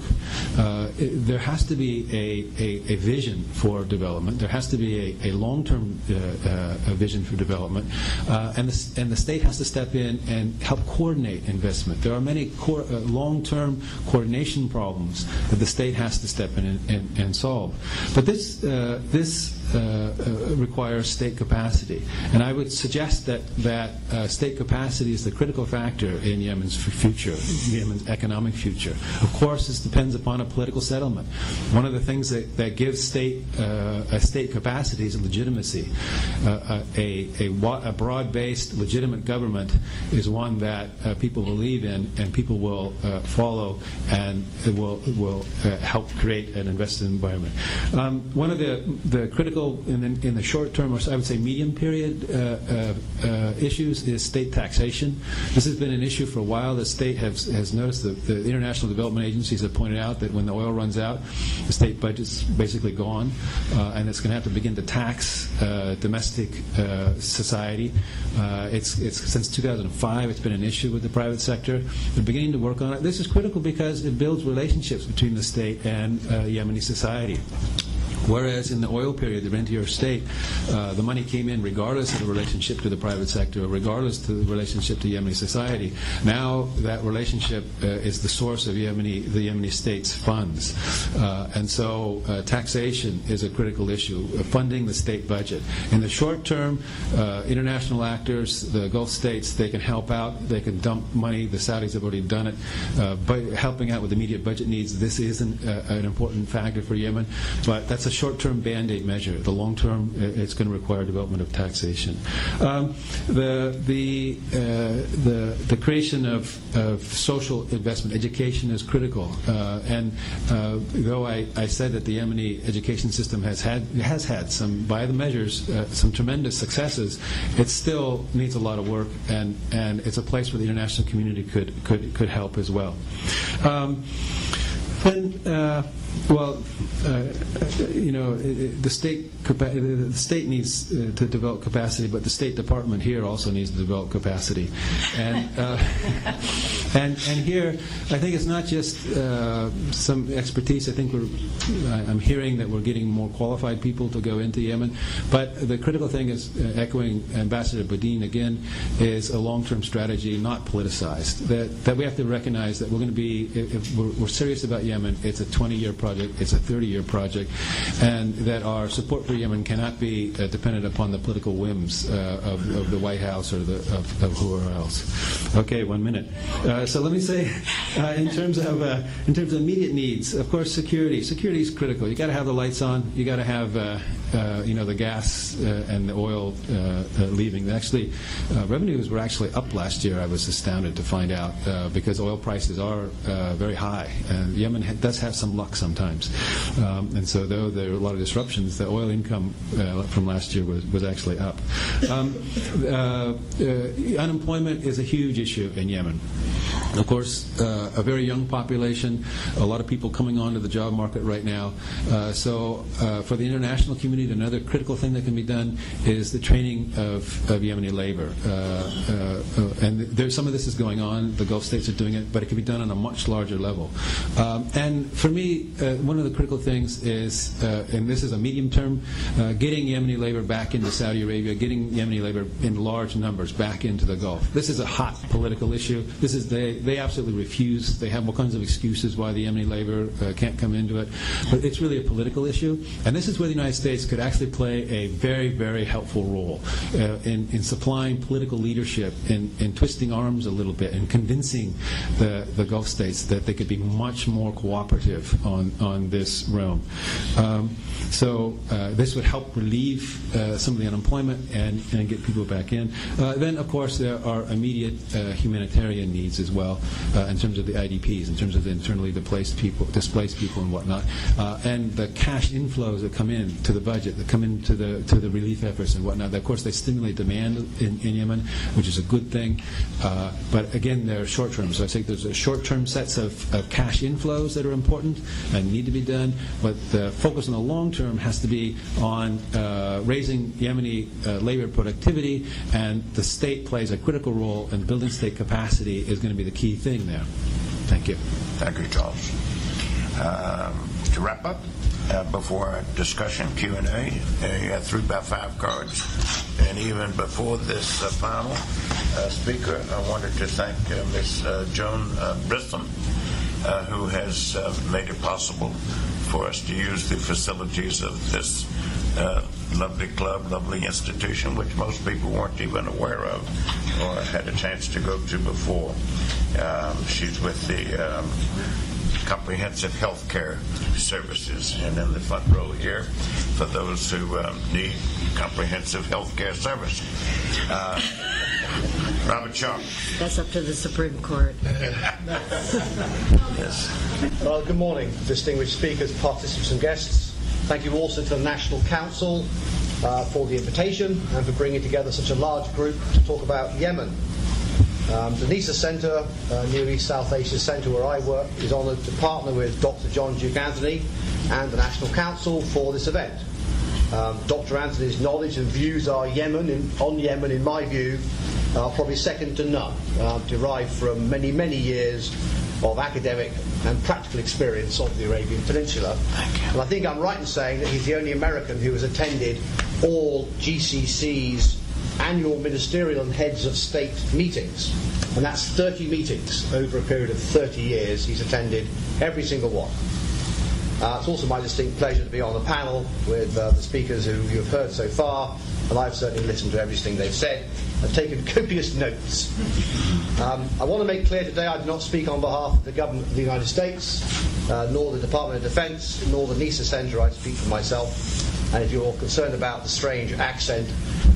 There has to be a vision for development. There has to be a long-term vision for development, and the state has to step in and help coordinate investment. There are many long-term coordination problems that the state has to step in and solve. But this requires state capacity, and I would suggest that state capacity is the critical factor in Yemen's future, Yemen's economic future. Of course, this depends upon a political settlement. One of the things that gives state capacity is legitimacy. A broad-based, legitimate government is one that people believe in and people will follow, and it will help create an invested environment. One of the critical in the short term, or I would say medium period issues is state taxation. This has been an issue for a while. The state has noticed that the international development agencies have pointed out that when the oil runs out, the state budget's basically gone, and it's going to have to begin to tax domestic society. It's since 2005 it's been an issue with the private sector. They're beginning to work on it. This is critical because it builds relationships between the state and Yemeni society. Whereas in the oil period, the rentier state, the money came in regardless of the relationship to the private sector, regardless to the relationship to Yemeni society. Now that relationship is the source of the Yemeni state's funds. And so taxation is a critical issue, funding the state budget. In the short term, international actors, the Gulf states, they can help out, they can dump money. The Saudis have already done it. By helping out with immediate budget needs, this isn't an important factor for Yemen, but that's a short-term band-aid measure. The long-term, it's going to require development of taxation. The creation of social investment, education is critical. And though I said that the Yemeni education system has had some, by the measures, some tremendous successes, it still needs a lot of work, and it's a place where the international community could help as well. The state needs to develop capacity, but the State Department here also needs to develop capacity. And here, I think it's not just some expertise. I think I'm hearing that we're getting more qualified people to go into Yemen. But the critical thing is, echoing Ambassador Bodine again, is a long-term strategy, not politicized. That we have to recognize that we're going to be, if we're serious about Yemen, it's a 20-year project, it's a 30-year project, and that our support for Yemen cannot be dependent upon the political whims of the White House or of whoever else. Okay, 1 minute. So let me say, in terms of immediate needs, of course, security. Security is critical. You got to have the lights on. You got to have the gas and the oil leaving. Actually, revenues were actually up last year. I was astounded to find out because oil prices are very high, and Yemen does have some luck sometimes. And so, though there are a lot of disruptions, the oil income from last year was actually up. Unemployment is a huge issue in Yemen. Of course, a very young population, a lot of people coming onto the job market right now. So for the international community, another critical thing that can be done is the training of Yemeni labor. And some of this is going on. The Gulf states are doing it, but it can be done on a much larger level. And for me, one of the critical things is, and this is a medium term, getting Yemeni labor back into Saudi Arabia, getting Yemeni labor in large numbers back into the Gulf. This is a hot political issue. This is they absolutely refuse. They have all kinds of excuses why the Yemeni labor can't come into it. But it's really a political issue. And this is where the United States could actually play a very, very helpful role in supplying political leadership, in twisting arms a little bit, and convincing the Gulf states that they could be much more cooperative on this realm. So this would help relieve some of the unemployment and get people back in. Then, of course, there are immediate humanitarian needs as well in terms of the IDPs, in terms of the internally displaced people and whatnot, and the cash inflows that come in to the budget, that come into the relief efforts and whatnot. Of course, they stimulate demand in Yemen, which is a good thing. But again, they're short term. So I think there's short-term sets of cash inflows that are important and need to be done. But the focus on the long term has to be on raising Yemeni labor productivity, and the state plays a critical role, and building state capacity is going to be the key thing there. Thank you. Thank you, Charles. To wrap up, before our discussion, Q&A, through about 5 cards. And even before this panel speaker, I wanted to thank Ms. Joan Brisson, who has made it possible for us to use the facilities of this lovely club, lovely institution, which most people weren't even aware of or had a chance to go to before. She's with the Comprehensive Health Care Services, and in the front row here for those who need comprehensive health care service. Robert Sharp. That's up to the Supreme Court. Yes. Well, good morning, distinguished speakers, participants and guests. Thank you also to the National Council for the invitation and for bringing together such a large group to talk about Yemen. The NISA Centre, Near East South Asia Centre where I work, is honoured to partner with Dr. John Duke Anthony and the National Council for this event. Dr. Anthony's knowledge and views on Yemen, in my view, are probably second to none, derived from many, many years of academic and practical experience of the Arabian Peninsula. And I think I'm right in saying that he's the only American who has attended all GCC's annual ministerial and heads of state meetings. And that's 30 meetings over a period of 30 years. He's attended every single one. It's also my distinct pleasure to be on the panel with the speakers who you've heard so far, and I've certainly listened to everything they've said and taken copious notes. I want to make clear today I do not speak on behalf of the government of the United States, nor the Department of Defense, nor the NISA Centre. I speak for myself. And if you're concerned about the strange accent,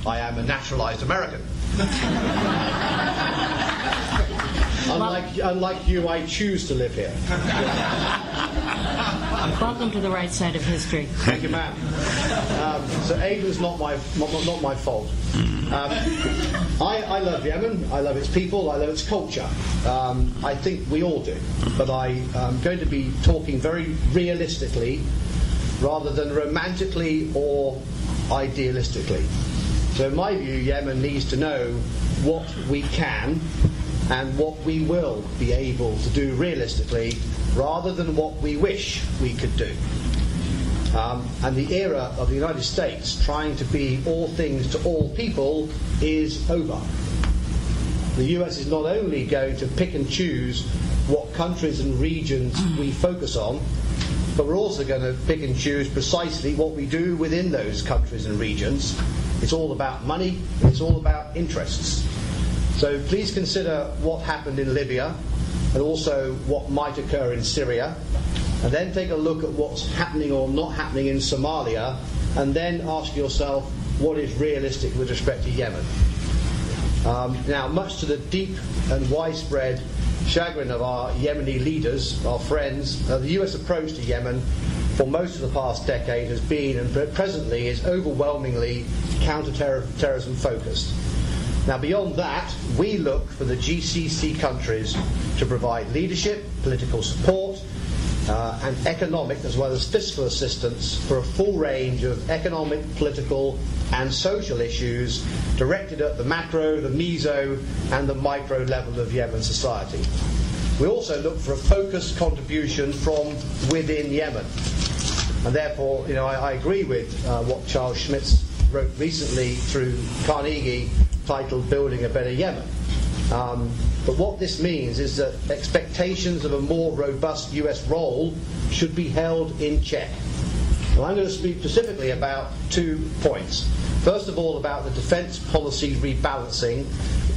I am a naturalized American. Unlike you, I choose to live here. Welcome to the right side of history. Thank you, ma'am. So Aiden's not my fault. I love Yemen. I love its people. I love its culture. I think we all do. But I'm going to be talking very realistically rather than romantically or idealistically. So in my view, Yemen needs to know what we can and what we will be able to do realistically rather than what we wish we could do. And the era of the United States trying to be all things to all people is over. The US is not only going to pick and choose what countries and regions we focus on, but we're also going to pick and choose precisely what we do within those countries and regions. It's all about money, and it's all about interests. So please consider what happened in Libya and also what might occur in Syria, and then take a look at what's happening or not happening in Somalia, and then ask yourself what is realistic with respect to Yemen. Now, much to the deep and widespread chagrin of our Yemeni leaders, our friends, the US approach to Yemen for most of the past decade has been, and presently is, overwhelmingly counter-terrorism focused. Now, beyond that, we look for the GCC countries to provide leadership, political support, and economic as well as fiscal assistance for a full range of economic, political and social issues directed at the macro, the meso and the micro level of Yemen society. We also look for a focused contribution from within Yemen. And therefore, I agree with what Charles Schmitz wrote recently through Carnegie, titled Building a Better Yemen. But what this means is that expectations of a more robust US role should be held in check. Well, I'm going to speak specifically about 2 points. First of all, about the defence policy rebalancing,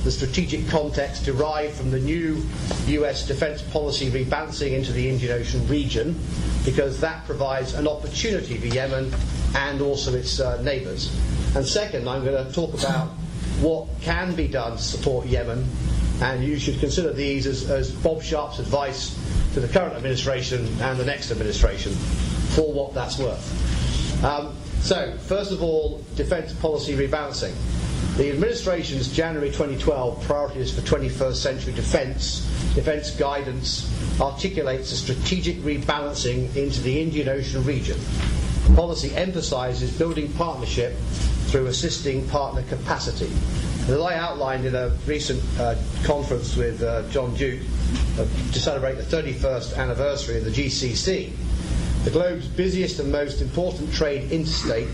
the strategic context derived from the new US defence policy rebalancing into the Indian Ocean region, because that provides an opportunity for Yemen and also its neighbours. And second, I'm going to talk about what can be done to support Yemen, and you should consider these as Bob Sharp's advice to the current administration and the next administration, for what that's worth. So, first of all, defence policy rebalancing. The administration's January 2012 priorities for 21st century defence guidance articulates a strategic rebalancing into the Indian Ocean region. The policy emphasises building partnership through assisting partner capacity. And as I outlined in a recent conference with John Duke to celebrate the 31st anniversary of the GCC, the globe's busiest and most important trade interstate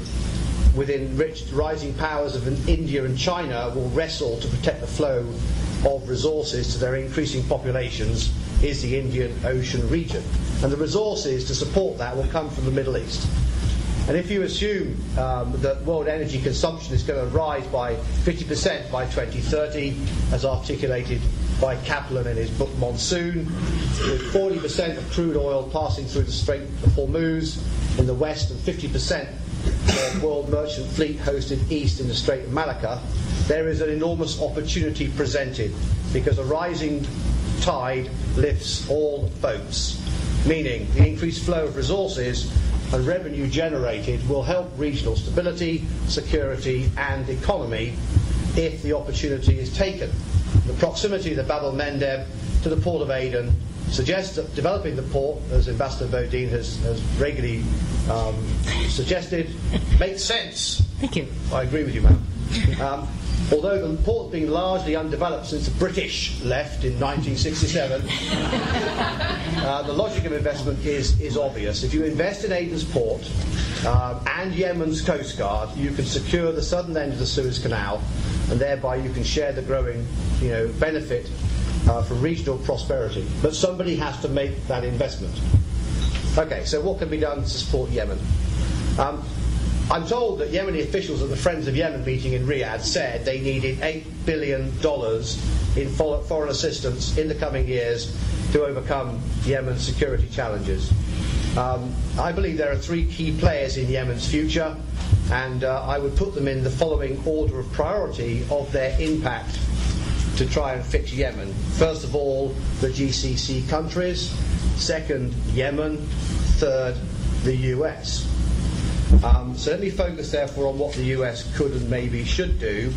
with enriched rising powers of India and China will wrestle to protect the flow of resources to their increasing populations is the Indian Ocean region. And the resources to support that will come from the Middle East. And if you assume that world energy consumption is going to rise by 50% by 2030, as articulated by Kaplan in his book Monsoon, with 40% of crude oil passing through the Strait of Hormuz in the west and 50% of world merchant fleet hosted east in the Strait of Malacca, there is an enormous opportunity presented, because a rising tide lifts all boats, meaning the increased flow of resources and revenue generated will help regional stability, security and economy if the opportunity is taken. The proximity of the Bab el-Mandeb to the port of Aden suggests that developing the port, as Ambassador Bodine has regularly suggested, makes sense. Thank you. I agree with you, ma'am. Although the port's been largely undeveloped since the British left in 1967, the logic of investment is obvious. If you invest in Aden's port and Yemen's coast guard, you can secure the southern end of the Suez Canal, and thereby you can share the growing, benefit for regional prosperity. But somebody has to make that investment. Okay, so what can be done to support Yemen? I'm told that Yemeni officials at the Friends of Yemen meeting in Riyadh said they needed $8 billion in foreign assistance in the coming years to overcome Yemen's security challenges. I believe there are 3 key players in Yemen's future, and I would put them in the following order of priority of their impact to try and fix Yemen. First of all, the GCC countries. Second, Yemen. Third, the US. So let me focus therefore on what the US could and maybe should do,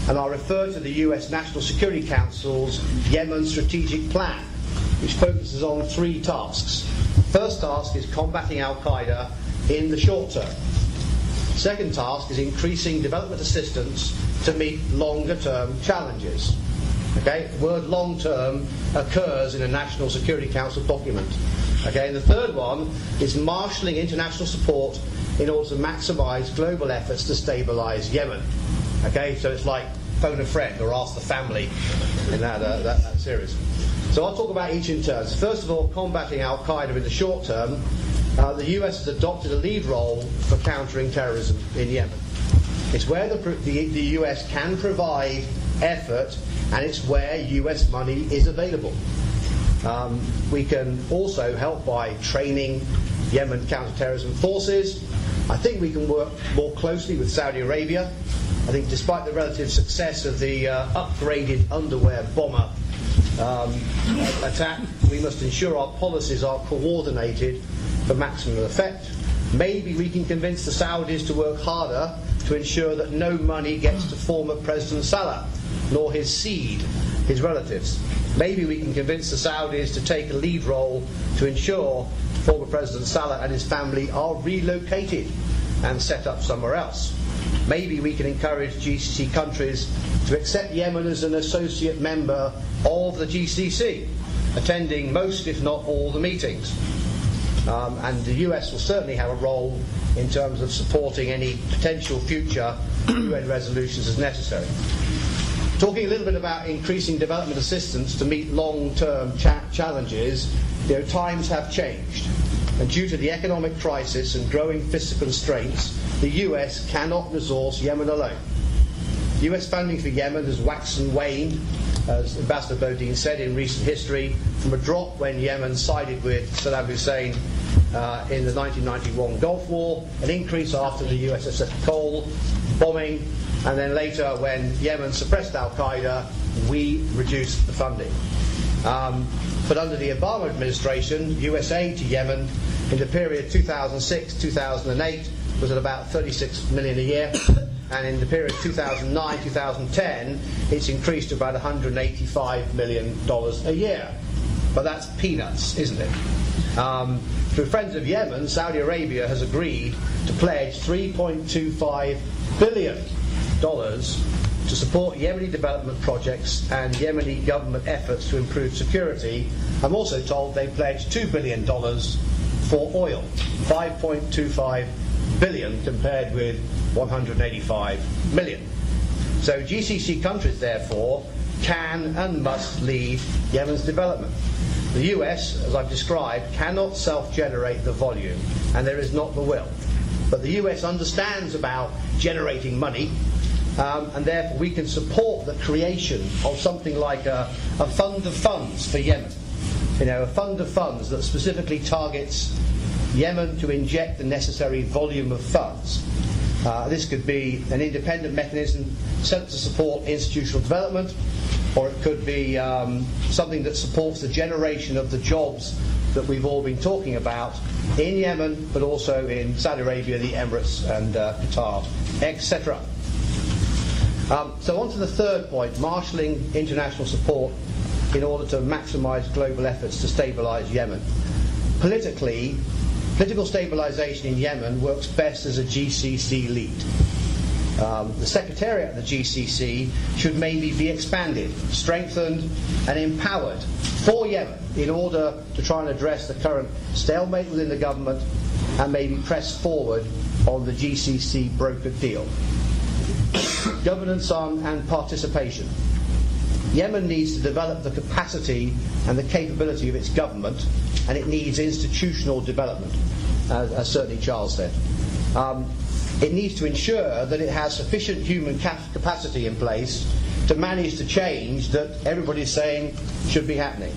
and I'll refer to the US National Security Council's Yemen Strategic Plan, which focuses on 3 tasks. First task is combating al-Qaeda in the short term. Second task is increasing development assistance to meet longer term challenges. Okay? The word long term occurs in a National Security Council document. Okay? And the third one is marshalling international support in order to maximise global efforts to stabilise Yemen. Okay, so it's like phone a friend or ask the family in that series. So I'll talk about each in turn. So first of all, combating al-Qaeda in the short term. The US has adopted a lead role for countering terrorism in Yemen. It's where the US can provide effort, and it's where US money is available. We can also help by training Yemen counter-terrorism forces. I think we can work more closely with Saudi Arabia. I think despite the relative success of the upgraded underwear bomber attack, we must ensure our policies are coordinated for maximum effect. Maybe we can convince the Saudis to work harder to ensure that no money gets to former President Saleh, nor his seed, his relatives. Maybe we can convince the Saudis to take a lead role to ensure former President Saleh and his family are relocated and set up somewhere else. Maybe we can encourage GCC countries to accept Yemen as an associate member of the GCC, attending most, if not all, the meetings. And the US will certainly have a role in terms of supporting any potential future UN resolutions as necessary. Talking a little bit about increasing development assistance to meet long-term challenges, times have changed. And due to the economic crisis and growing fiscal constraints, the US cannot resource Yemen alone. US funding for Yemen has waxed and waned, as Ambassador Bodine said, in recent history, from a drop when Yemen sided with Saddam Hussein in the 1991 Gulf War, an increase after the USS Cole bombing, and then later when Yemen suppressed al-Qaeda, we reduced the funding. But under the Obama administration, US aid to Yemen in the period 2006-2008 was at about $36 million a year, and in the period 2009-2010, it's increased to about $185 million a year. But that's peanuts, isn't it? Through Friends of Yemen, Saudi Arabia has agreed to pledge $3.25 billion to support Yemeni development projects and Yemeni government efforts to improve security. I'm also told they pledged $2 billion for oil, 5.25 billion compared with 185 million. So GCC countries, therefore, can and must lead Yemen's development. The US, as I've described, cannot self-generate the volume, and there is not the will. But the US understands about generating money, and therefore we can support the creation of something like a fund of funds for Yemen. A fund of funds that specifically targets Yemen to inject the necessary volume of funds. This could be an independent mechanism set to support institutional development, or it could be something that supports the generation of the jobs that we've all been talking about in Yemen, but also in Saudi Arabia, the Emirates, and Qatar, etc. So on to the third point, marshalling international support in order to maximise global efforts to stabilise Yemen. Political stabilisation in Yemen works best as a GCC lead. The Secretariat of the GCC should maybe be expanded, strengthened and empowered for Yemen in order to try and address the current stalemate within the government and maybe press forward on the GCC brokered deal. Governance on and participation. Yemen needs to develop the capacity and the capability of its government, and it needs institutional development, as certainly Charles said. It needs to ensure that it has sufficient human capacity in place to manage the change that everybody's saying should be happening.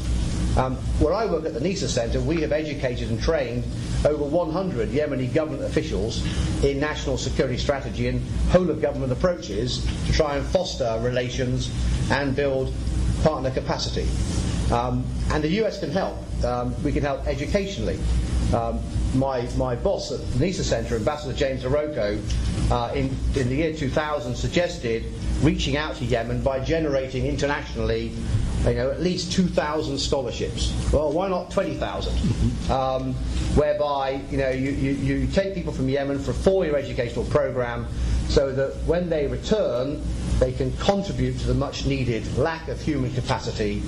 Where I work at the NISA Centre, we have educated and trained over 100 Yemeni government officials in national security strategy and whole-of-government approaches to try and foster relations and build partner capacity. And the US can help. We can help educationally. My boss at the NISA Centre, Ambassador James Aroko, in the year 2000 suggested reaching out to Yemen by generating internationally at least 2,000 scholarships. Well, why not 20,000? Whereby you take people from Yemen for a 4-year educational program so that when they return they can contribute to the much needed lack of human capacity,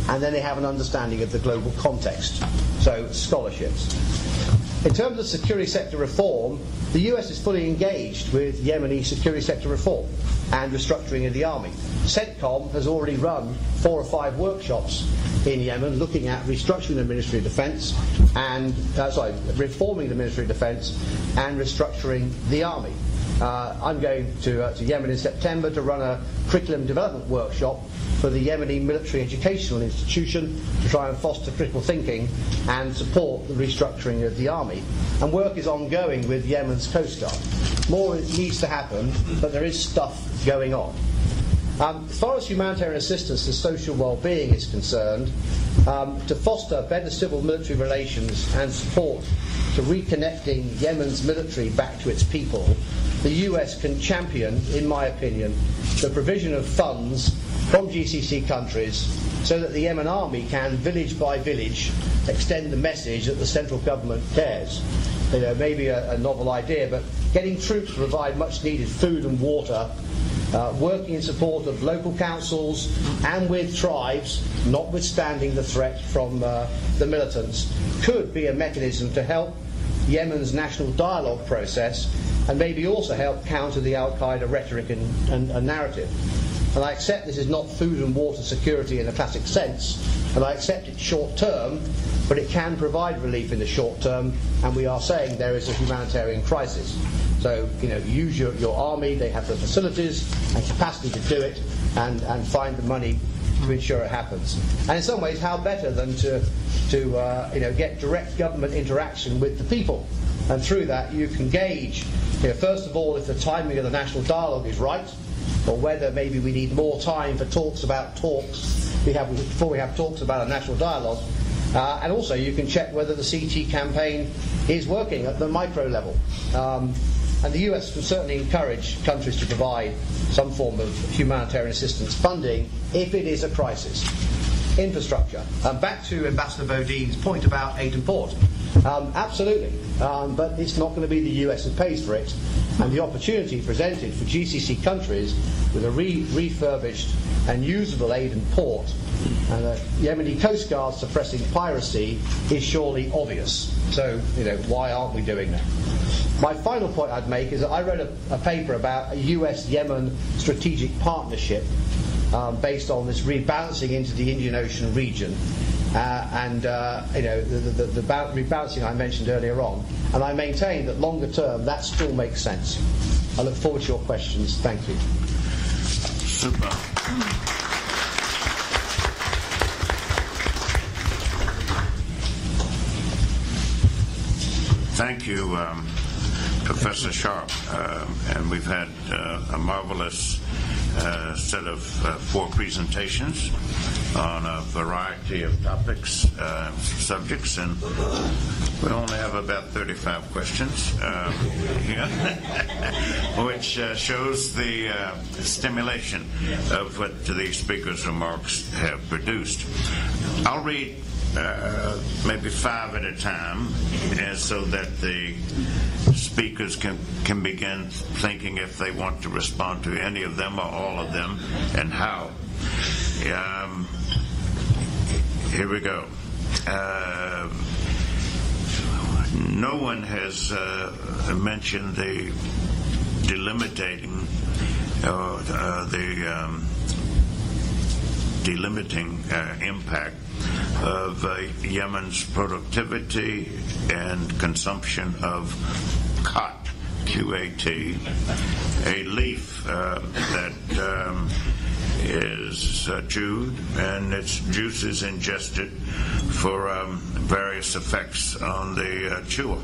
and then they have an understanding of the global context. So scholarships. In terms of security sector reform, the US is fully engaged with Yemeni security sector reform and restructuring of the army. CENTCOM has already run 4 or 5 workshops in Yemen looking at restructuring the Ministry of Defence and reforming the Ministry of Defence and restructuring the army. I'm going to Yemen in September to run a curriculum development workshop for the Yemeni military educational institution to try and foster critical thinking and support the restructuring of the army. And work is ongoing with Yemen's Coast Guard. More needs to happen, but there is stuff going on. As far as humanitarian assistance and social well-being is concerned, to foster better civil-military relations and support to reconnecting Yemen's military back to its people, the US can champion, in my opinion, the provision of funds from GCC countries so that the Yemen army can, village by village, extend the message that the central government cares. Maybe a novel idea, but getting troops to provide much needed food and water, working in support of local councils and with tribes, notwithstanding the threat from the militants, could be a mechanism to help Yemen's national dialogue process and maybe also help counter the al-Qaeda rhetoric and narrative. and I accept this is not food and water security in a classic sense, and I accept it's short term, but it can provide relief in the short term, and we are saying there is a humanitarian crisis. So, use your army, they have the facilities and capacity to do it, and find the money to ensure it happens. And in some ways, how better than to get direct government interaction with the people, and through that you can gauge, first of all, if the timing of the national dialogue is right, or whether maybe we need more time for talks before we have talks about a national dialogue. And also you can check whether the CT campaign is working at the micro level. And the US can certainly encourage countries to provide some form of humanitarian assistance funding if it is a crisis. Infrastructure. Back to Ambassador Bodine's point about aid and port. Absolutely. But it's not going to be the US that pays for it. And the opportunity presented for GCC countries with a refurbished and usable aid and port and the Yemeni Coast Guard suppressing piracy is surely obvious. So, why aren't we doing that? My final point I'd make is that I read a paper about a US-Yemen strategic partnership based on this rebalancing into the Indian Ocean region the rebalancing I mentioned earlier on, and I maintain that longer term that still makes sense. I look forward to your questions. Thank you. Super. Thank you, Professor Sharp, and we've had a marvelous set of 4 presentations on a variety of topics, subjects, and we only have about 35 questions here, which shows the stimulation of what the speakers' remarks have produced. I'll read maybe 5 at a time, so that the speakers can begin thinking if they want to respond to any of them or all of them, and how. Here we go. No one has mentioned the delimiting impact of Yemen's productivity and consumption of khat, QAT, a leaf that is chewed and its juice is ingested for various effects on the chewer.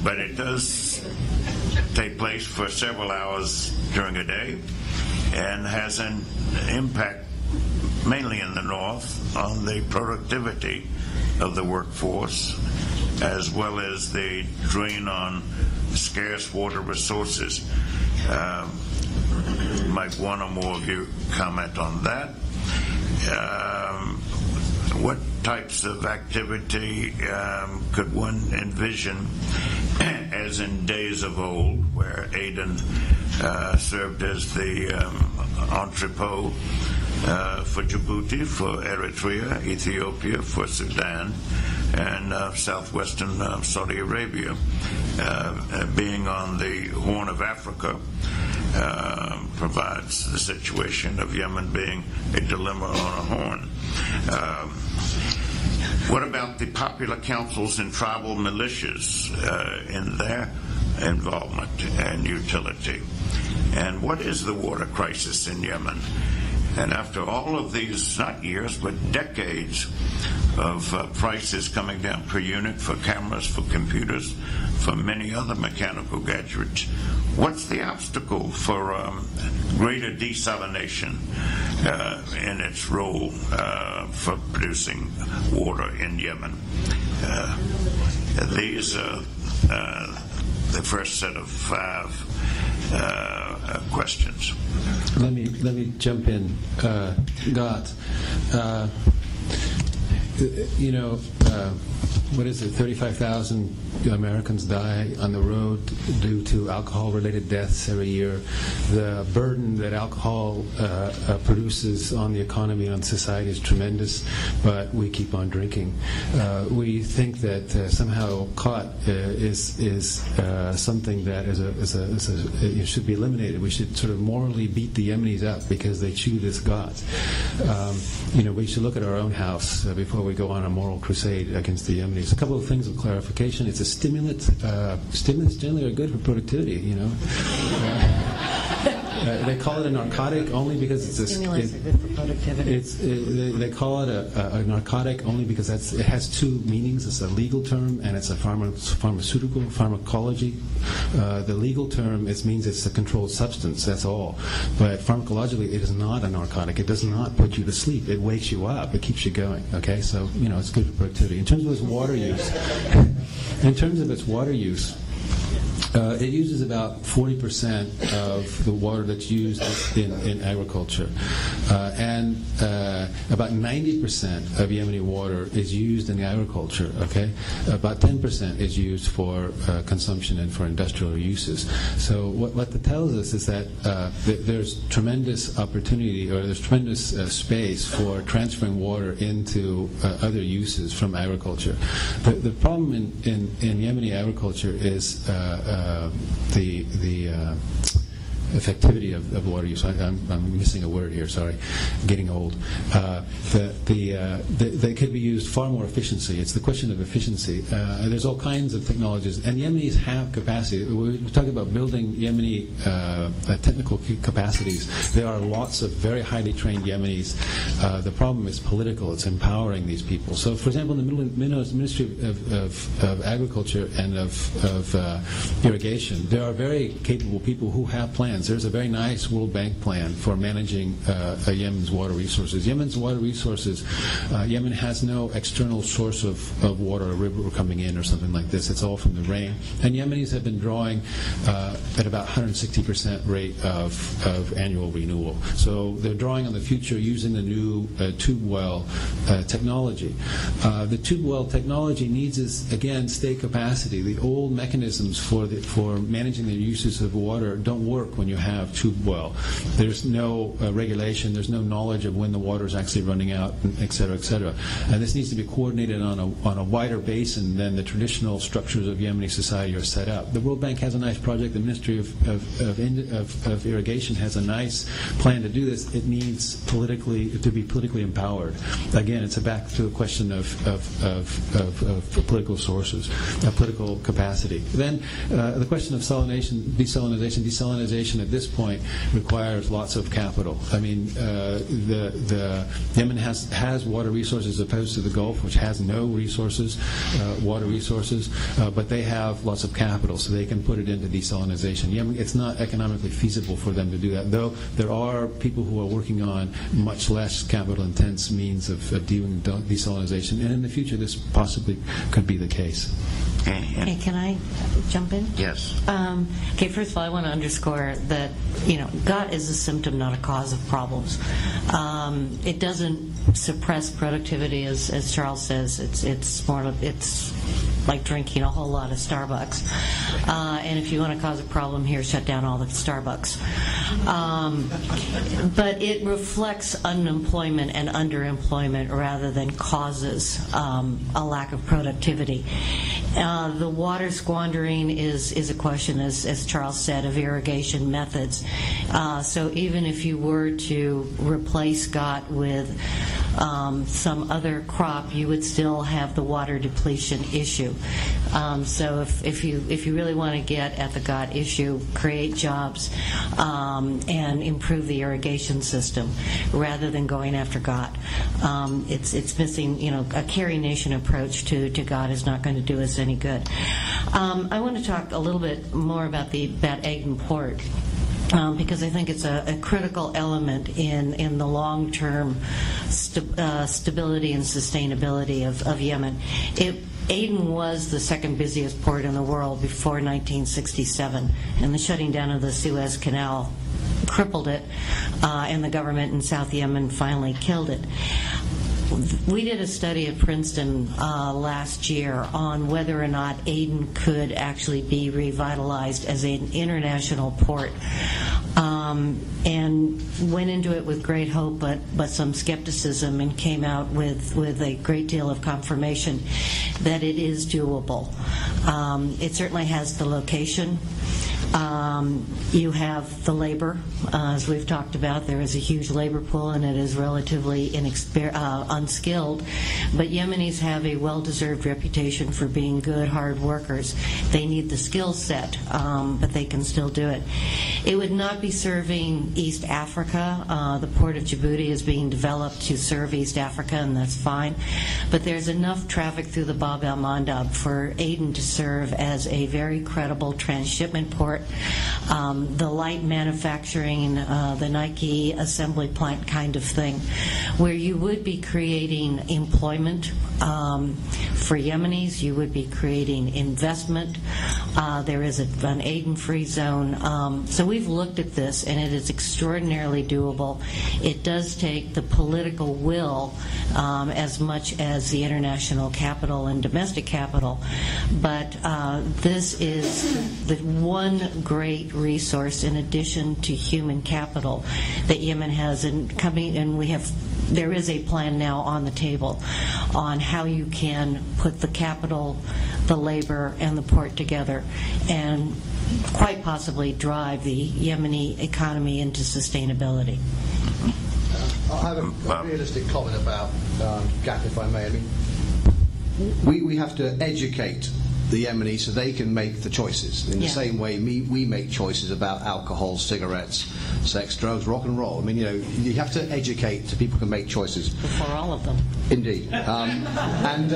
But it does take place for several hours during a day and has an impact mainly in the north on the productivity of the workforce, as well as the drain on scarce water resources. Might one or more of you comment on that? What types of activity could one envision, as in days of old, where Aden served as the entrepot for Djibouti, for Eritrea, Ethiopia, for Sudan, and southwestern Saudi Arabia, being on the Horn of Africa, provides the situation of Yemen being a dilemma on a horn. What about the popular councils and tribal militias in their involvement and utility? And what is the water crisis in Yemen? And after all of these, not years, but decades of prices coming down per unit for cameras, for computers, for many other mechanical gadgets, what's the obstacle for greater desalination in its role for producing water in Yemen? These are the first set of 5 questions. Let me jump in, Gott. what is it, 35,000 Americans die on the road due to alcohol-related deaths every year. The burden that alcohol produces on the economy and on society is tremendous, but we keep on drinking. We think that somehow caught is something that it should be eliminated. We should sort of morally beat the Yemenis up because they chew this gods. We should look at our own house before we go on a moral crusade against the Yemenis. A couple of things of clarification. It's a stimulant. Stimulants generally are good for productivity, They call it a narcotic only because it's Stimulants are good for productivity. They call it a narcotic only because it has two meanings. It's a legal term and it's a pharmaceutical pharmacology. The legal term means it's a controlled substance. That's all. But pharmacologically, it is not a narcotic. It does not put you to sleep. It wakes you up. It keeps you going. Okay, so it's good for productivity. In terms of its water use. It uses about 40% of the water that's used in agriculture. And about 90% of Yemeni water is used in agriculture, okay? About 10% is used for consumption and for industrial uses. So what that tells us is that there's tremendous opportunity, or there's tremendous space for transferring water into other uses from agriculture. The problem in Yemeni agriculture is the effectivity of water use. I'm missing a word here. Sorry, I'm getting old. They could be used far more efficiently. It's the question of efficiency. There's all kinds of technologies, and Yemenis have capacity. We're talking about building Yemeni technical capacities. There are lots of very highly trained Yemenis. The problem is political. It's empowering these people. So, for example, in the Ministry of Agriculture and of Irrigation, there are very capable people who have plans. There's a very nice World Bank plan for managing Yemen's water resources. Yemen's water resources, Yemen has no external source of water, a river coming in or something like this. It's all from the rain. And Yemenis have been drawing at about 160% rate of annual renewal. So they're drawing on the future using the new tube well technology. The tube well technology needs is, again, state capacity. The old mechanisms for managing the uses of water don't work when you have tube well. There's no regulation. There's no knowledge of when the water is actually running out, et cetera, et cetera. And this needs to be coordinated on a wider basin than the traditional structures of Yemeni society are set up. The World Bank has a nice project. The Ministry of Irrigation has a nice plan to do this. It needs to be politically empowered. Again, it's back to a question of political sources, political capacity. Then the question of desalinization at this point requires lots of capital. I mean, the Yemen has water resources as opposed to the Gulf, which has no resources, water resources, but they have lots of capital, so they can put it into desalinization. Yemen, it's not economically feasible for them to do that, though there are people who are working on much less capital-intense means of doing desalinization, and in the future this possibly could be the case. Hey, can I jump in? Yes. Okay, first of all, I want to underscore that, God is a symptom, not a cause of problems. It doesn't suppress productivity, as Charles says. It's like drinking a whole lot of Starbucks. And if you want to cause a problem here, shut down all the Starbucks. But it reflects unemployment and underemployment rather than causes a lack of productivity. The water squandering is a question, as Charles said, of irrigation methods. So even if you were to replace GOT with some other crop, you would still have the water depletion issue. So if you really want to get at the GOT issue, create jobs and improve the irrigation system rather than going after GOT. It's missing, a carry nation approach to GOT is not going to do us any good. I want to talk a little bit more about egg and pork. Because I think it's a critical element in the long-term stability and sustainability of Yemen. Aden was the second busiest port in the world before 1967, and the shutting down of the Suez Canal crippled it, and the government in South Yemen finally killed it. we did a study at Princeton last year on whether or not Aden could actually be revitalized as an international port, and went into it with great hope, but some skepticism, and came out with a great deal of confirmation that it is doable. It certainly has the location. You have the labor, as we've talked about. There is a huge labor pool, and it is relatively unskilled. But Yemenis have a well-deserved reputation for being good, hard workers. They need the skill set, but they can still do it. It would not be serving East Africa. The port of Djibouti is being developed to serve East Africa, and that's fine. But there's enough traffic through the Bab el-Mandab for Aden to serve as a very credible transshipment port. The light manufacturing, the Nike assembly plant kind of thing, where you would be creating employment for Yemenis, you would be creating investment. There is an Aden-free zone. So we've looked at this, and it is extraordinarily doable. It does take the political will as much as the international capital and domestic capital, but this is the one great resource in addition to human capital that Yemen has, and there is a plan now on the table on how you can put the capital, the labor, and the port together and quite possibly drive the Yemeni economy into sustainability. I have a realistic comment about GAP, if I may. I mean, we have to educate the Yemenis so they can make the choices in the same way we make choices about alcohol, cigarettes, sex, drugs, rock and roll. I mean, you have to educate so people can make choices. Before all of them. Indeed. And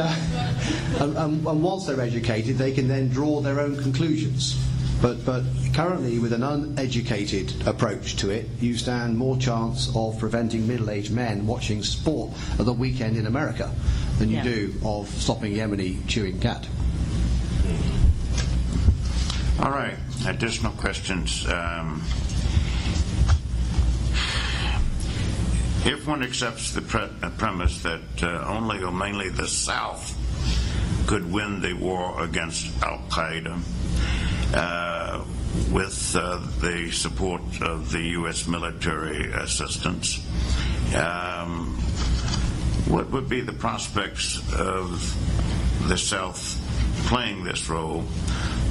once they're educated, they can then draw their own conclusions. But currently, with an uneducated approach to it, you stand more chance of preventing middle-aged men watching sport at the weekend in America than you do of stopping Yemeni chewing cat. All right. Additional questions. If one accepts the premise that only or mainly the South could win the war against al-Qaeda with the support of the U.S. military assistance, what would be the prospects of the South playing this role,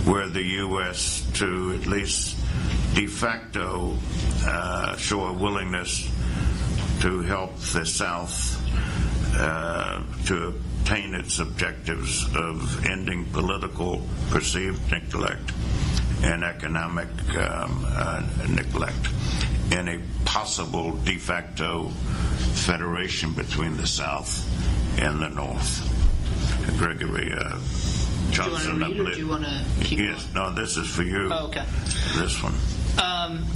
where the U.S. to at least de facto show a willingness to help the South to obtain its objectives of ending political perceived neglect and economic neglect in a possible de facto federation between the South and the North? Gregory, Johnsen, do you want to read, or do you want to keep Yes, no, this is for you. Oh, okay. This one.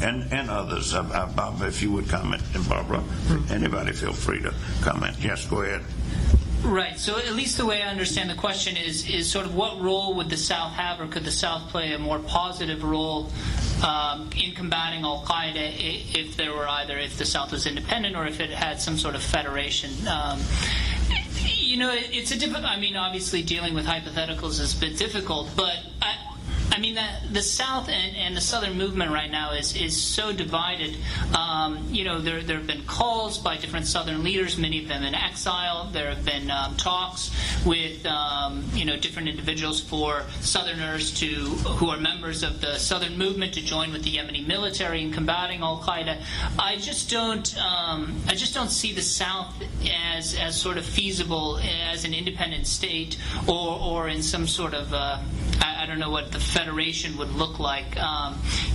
And others. Bob, if you would comment, and Barbara, anybody feel free to comment. Yes, go ahead. Right. So at least the way I understand the question is sort of what role would the South have, or could the South play a more positive role in combating al-Qaeda if there were if the South was independent or if it had some sort of federation? It's a difficult. I mean, obviously, dealing with hypotheticals is a bit difficult, but I mean, the South and the Southern movement right now is so divided. There have been calls by different Southern leaders, many of them in exile. There have been talks with different individuals for Southerners who are members of the Southern movement to join with the Yemeni military in combating al-Qaeda. I just don't see the South as sort of feasible as an independent state or in some sort of I don't know what the federation would look like.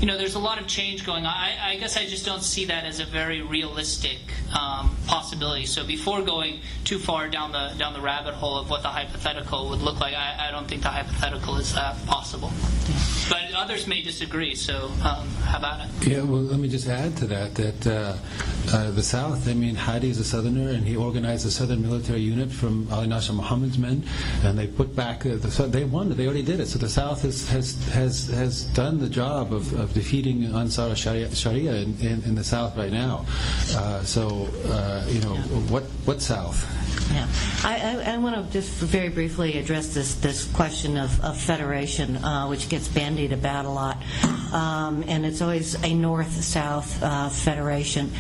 There's a lot of change going on. I guess I just don't see that as a very realistic possibility. So before going too far down the rabbit hole of what the hypothetical would look like, I don't think the hypothetical is possible. But others may disagree, so how about it? Yeah, well, let me just add to that the South, I mean, Hadi is a Southerner, and he organized a Southern military unit from Ali Nasser Muhammad's men, and they put back, they won it, they already did it. So the South has done the job of defeating Ansar Sharia in the South right now. What South? Yeah, I want to just very briefly address this question of federation, which gets bandied about a lot, and it's always a North-South federation.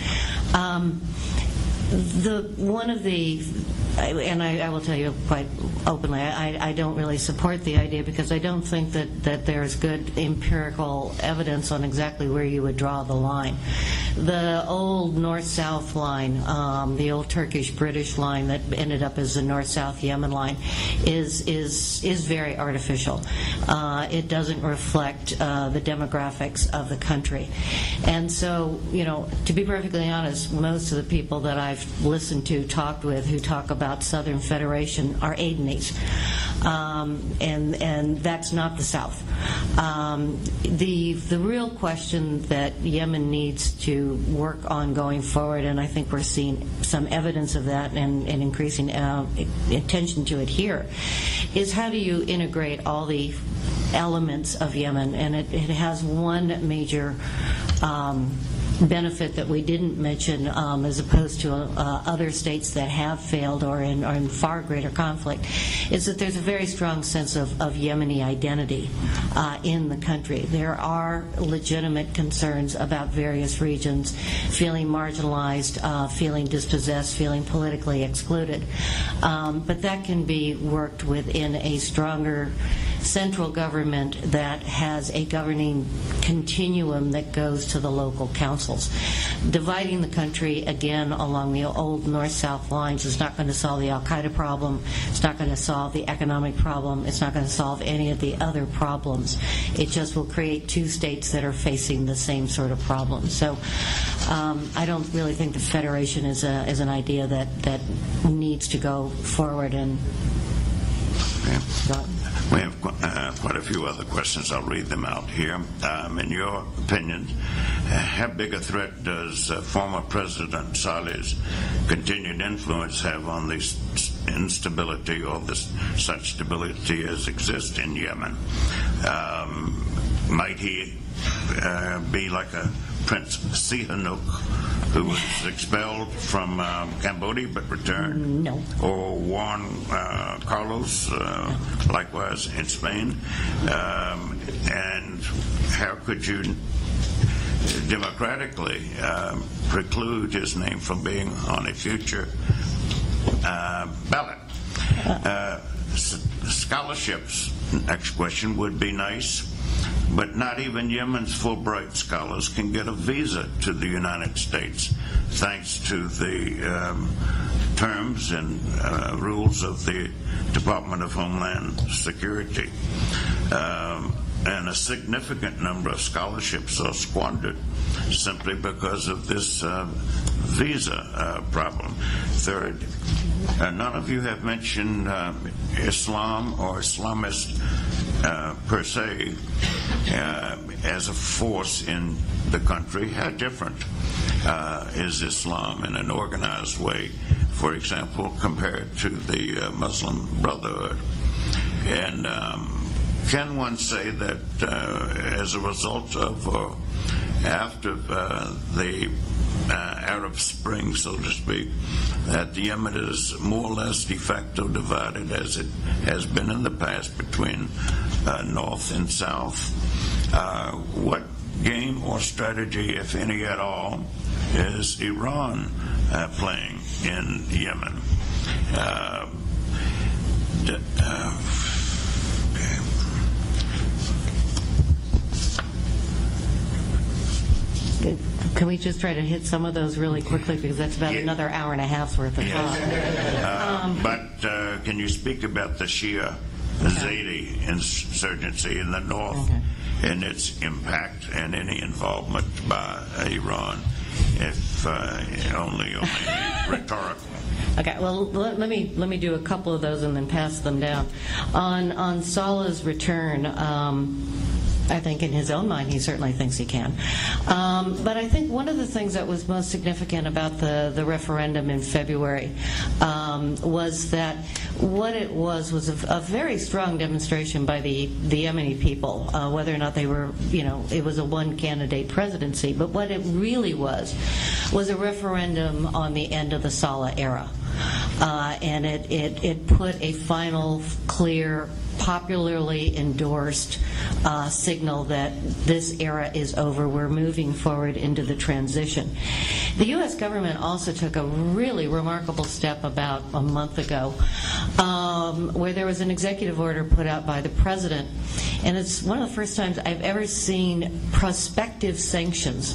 And I will tell you quite openly, I don't really support the idea, because I don't think that there's good empirical evidence on exactly where you would draw the line. The old North-South line, the old Turkish-British line that ended up as the North-South Yemen line, is very artificial. It doesn't reflect the demographics of the country. And so, to be perfectly honest, most of the people that I've listened to, talked with, who talk about Southern Federation are Aidenies. And that's not the South. The real question that Yemen needs to work on going forward, and I think we're seeing some evidence of that and increasing attention to it here, is how do you integrate all the elements of Yemen? And it has one major benefit that we didn't mention, as opposed to other states that have failed or in far greater conflict, is that there's a very strong sense of Yemeni identity in the country. There are legitimate concerns about various regions feeling marginalized, feeling dispossessed, feeling politically excluded. But that can be worked within a stronger central government that has a governing continuum that goes to the local councils. Dividing the country, again, along the old North-South lines is not going to solve the al-Qaeda problem. It's not going to solve the economic problem. It's not going to solve any of the other problems. It just will create two states that are facing the same sort of problem. So I don't really think the federation is an idea that needs to go forward. And we have quite a few other questions. I'll read them out here. In your opinion, how big a threat does former President Saleh's continued influence have on the instability or such stability as exists in Yemen? Might he be like a Prince Sihanouk, who was expelled from Cambodia but returned? No. Or Juan Carlos, likewise in Spain? And how could you democratically preclude his name from being on a future ballot? Scholarships, next question, would be nice. But not even Yemen's Fulbright scholars can get a visa to the United States, thanks to the terms and rules of the Department of Homeland Security. And a significant number of scholarships are squandered simply because of this visa problem. Third, none of you have mentioned Islam or Islamist per se as a force in the country. How different is Islam in an organized way, for example, compared to the Muslim Brotherhood? And can one say that as a result of after the Arab Spring, so to speak, that Yemen is more or less de facto divided, as it has been in the past, between North and South? What game or strategy, if any at all, is Iran playing in Yemen? Can we just try to hit some of those really quickly, because that's about another hour and a half's worth of talk. But can you speak about the Shia Zaidi insurgency in the north and its impact and any involvement by Iran, if only rhetorical? Okay, well, let me do a couple of those and then pass them down. On Saleh's return, I think in his own mind he certainly thinks he can. But I think one of the things that was most significant about the referendum in February was that what it was a very strong demonstration by the Yemeni people, whether or not they were, it was a one-candidate presidency, but what it really was a referendum on the end of the Saleh era. And it put a final, clear, popularly endorsed signal that this era is over. We're moving forward into the transition. The U.S. government also took a really remarkable step about a month ago where there was an executive order put out by the president, and it's one of the first times I've ever seen prospective sanctions.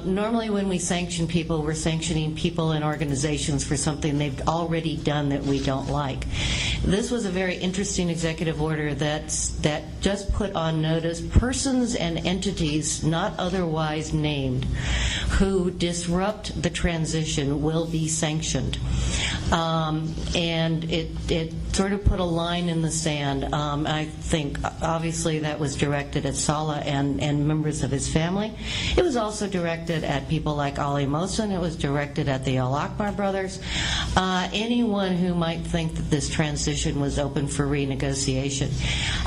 Normally when we sanction people, we're sanctioning people and organizations for something they've already done that we don't like. This was a very interesting executive order that just put on notice persons and entities not otherwise named who disrupt the transition will be sanctioned. And it sort of put a line in the sand. I think obviously that was directed at Saleh and members of his family. It was also directed at people like Ali Mohsen. It was directed at the al-Akbar brothers. Anyone who might think that this transition was open for renegotiation.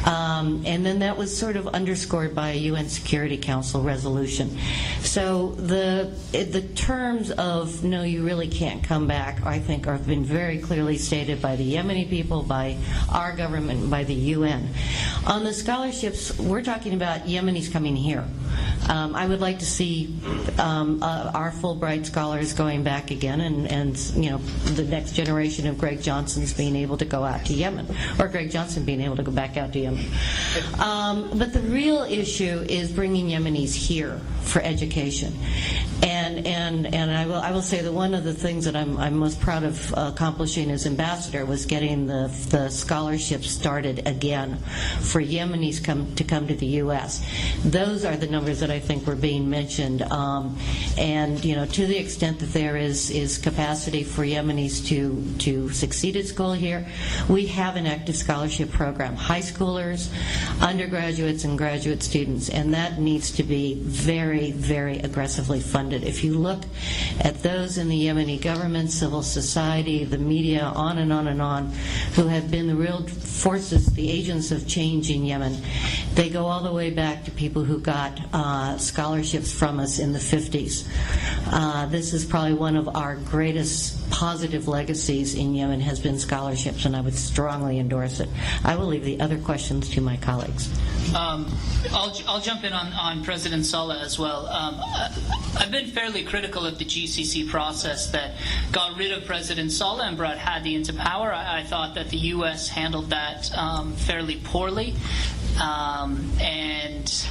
And then that was sort of underscored by a UN Security Council resolution. So the terms of no, you really can't come back, I think, have been very clearly stated by the Yemeni people, by our government, by the UN. On the scholarships, we're talking about Yemenis coming here. I would like to see our Fulbright scholars going back again, and the next generation of Greg Johnsons being able to go out to Yemen, or Greg Johnsen being able to go back out to Yemen. But the real issue is bringing Yemenis here for education. And I will say that one of the things that I'm most proud of accomplishing as ambassador was getting the scholarships started again for Yemenis to come to the U.S. Those are the numbers that I think were being mentioned, and to the extent that there is capacity for Yemenis to succeed at school here, we have an active scholarship program, high schoolers, undergraduates, and graduate students, and that needs to be very, very aggressively funded. If you look at those in the Yemeni government, civil society, the media, on and on and on, who have been the real forces, the agents of change in Yemen, they go all the way back to people who got scholarships from us in the 50s. This is probably one of our greatest positive legacies in Yemen, has been scholarships, and I would strongly endorse it. I will leave the other questions to my colleagues. I'll jump in on President Saleh as well. I've been fairly critical of the GCC process that got rid of President Saleh and brought Hadi into power. I thought that the U.S. handled that fairly poorly. And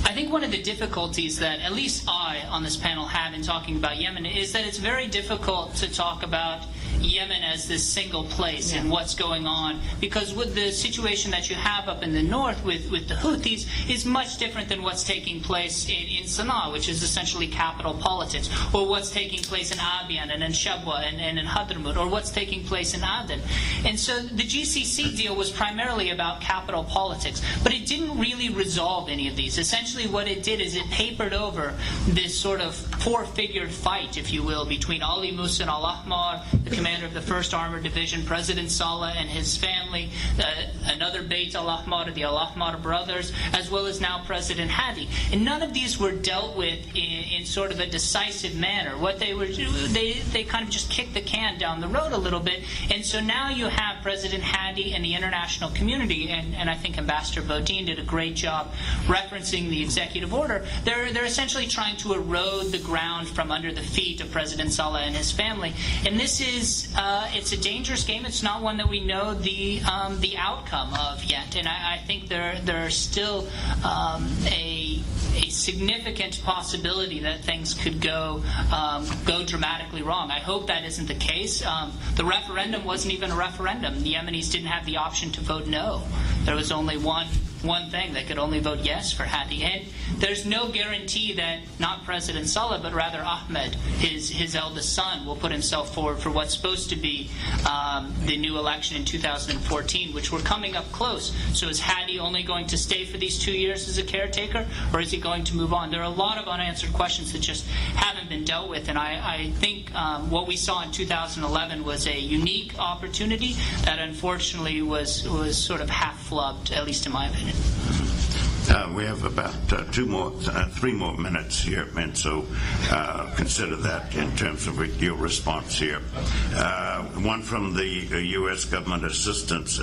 I think one of the difficulties that at least I on this panel have in talking about Yemen is that it's very difficult to talk about Yemen as this single place and what's going on, because with the situation that you have up in the north with the Houthis is much different than what's taking place in Sana'a, which is essentially capital politics, or what's taking place in Abiyan and in Shabwa and in Hadramaut, or what's taking place in Aden. And so the GCC deal was primarily about capital politics, but it didn't really resolve any of these. Essentially what it did is it papered over this sort of four-figured fight, if you will, between Ali Mohsen al-Ahmar, the commander of the 1st Armored Division, President Saleh and his family, another Beit al-Ahmar, the al-Ahmar brothers, as well as now President Hadi. And none of these were dealt with in sort of a decisive manner. What they were doing, they kind of just kicked the can down the road a little bit. And so now you have President Hadi and the international community, and I think Ambassador Bodine did a great job referencing the executive order. They're essentially trying to erode the ground from under the feet of President Saleh and his family. And this is it's a dangerous game. It's not one that we know the outcome of yet. And I think there are still a significant possibility that things could go dramatically wrong. I hope that isn't the case. The referendum wasn't even a referendum. The Yemenis didn't have the option to vote no. There was only one one thing. They could only vote yes for Hadi. And there's no guarantee that not President Saleh, but rather Ahmed, his eldest son, will put himself forward for what's supposed to be the new election in 2014, which we're coming up close. So is Hadi only going to stay for these 2 years as a caretaker, or is he going to move on? There are a lot of unanswered questions that just haven't been dealt with, and I think what we saw in 2011 was a unique opportunity that unfortunately was sort of half flubbed, at least in my opinion. We have about 3 more minutes here, and so consider that in terms of your response here. One from the U.S. government assistance,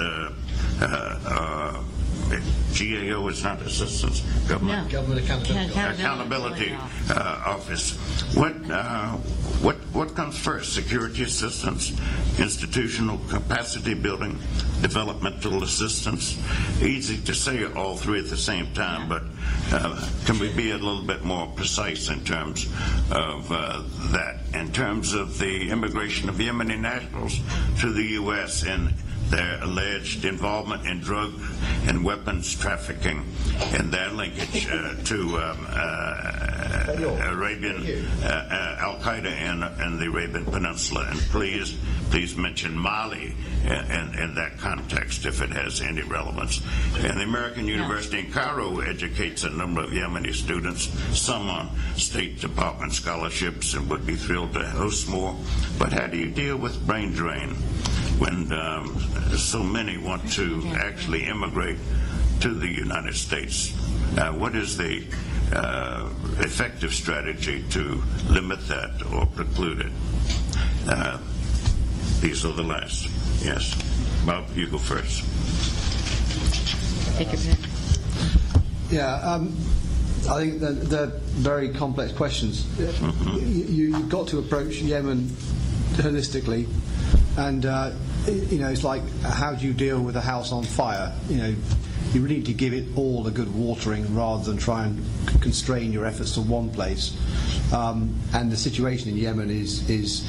GAO is not assistance, government accountability office. What comes first? Security assistance, institutional capacity building, developmental assistance? Easy to say all three at the same time, but can we be a little bit more precise in terms of that? In terms of the immigration of Yemeni nationals to the U.S. and their alleged involvement in drug and weapons trafficking and their linkage to Arabian al-Qaeda and the Arabian Peninsula. And please mention Mali in that context if it has any relevance. And the American University in Cairo educates a number of Yemeni students, some on State Department scholarships, and would be thrilled to host more. But how do you deal with brain drain when so many want to actually immigrate to the United States? What is the effective strategy to limit that or preclude it? These are the last. Yes. Bob, you go first. Take your pick. Yeah, I think they're very complex questions. Mm-hmm. You've got to approach Yemen holistically, and it's like, how do you deal with a house on fire? You really need to give it all a good watering rather than try and constrain your efforts to one place. And the situation in Yemen is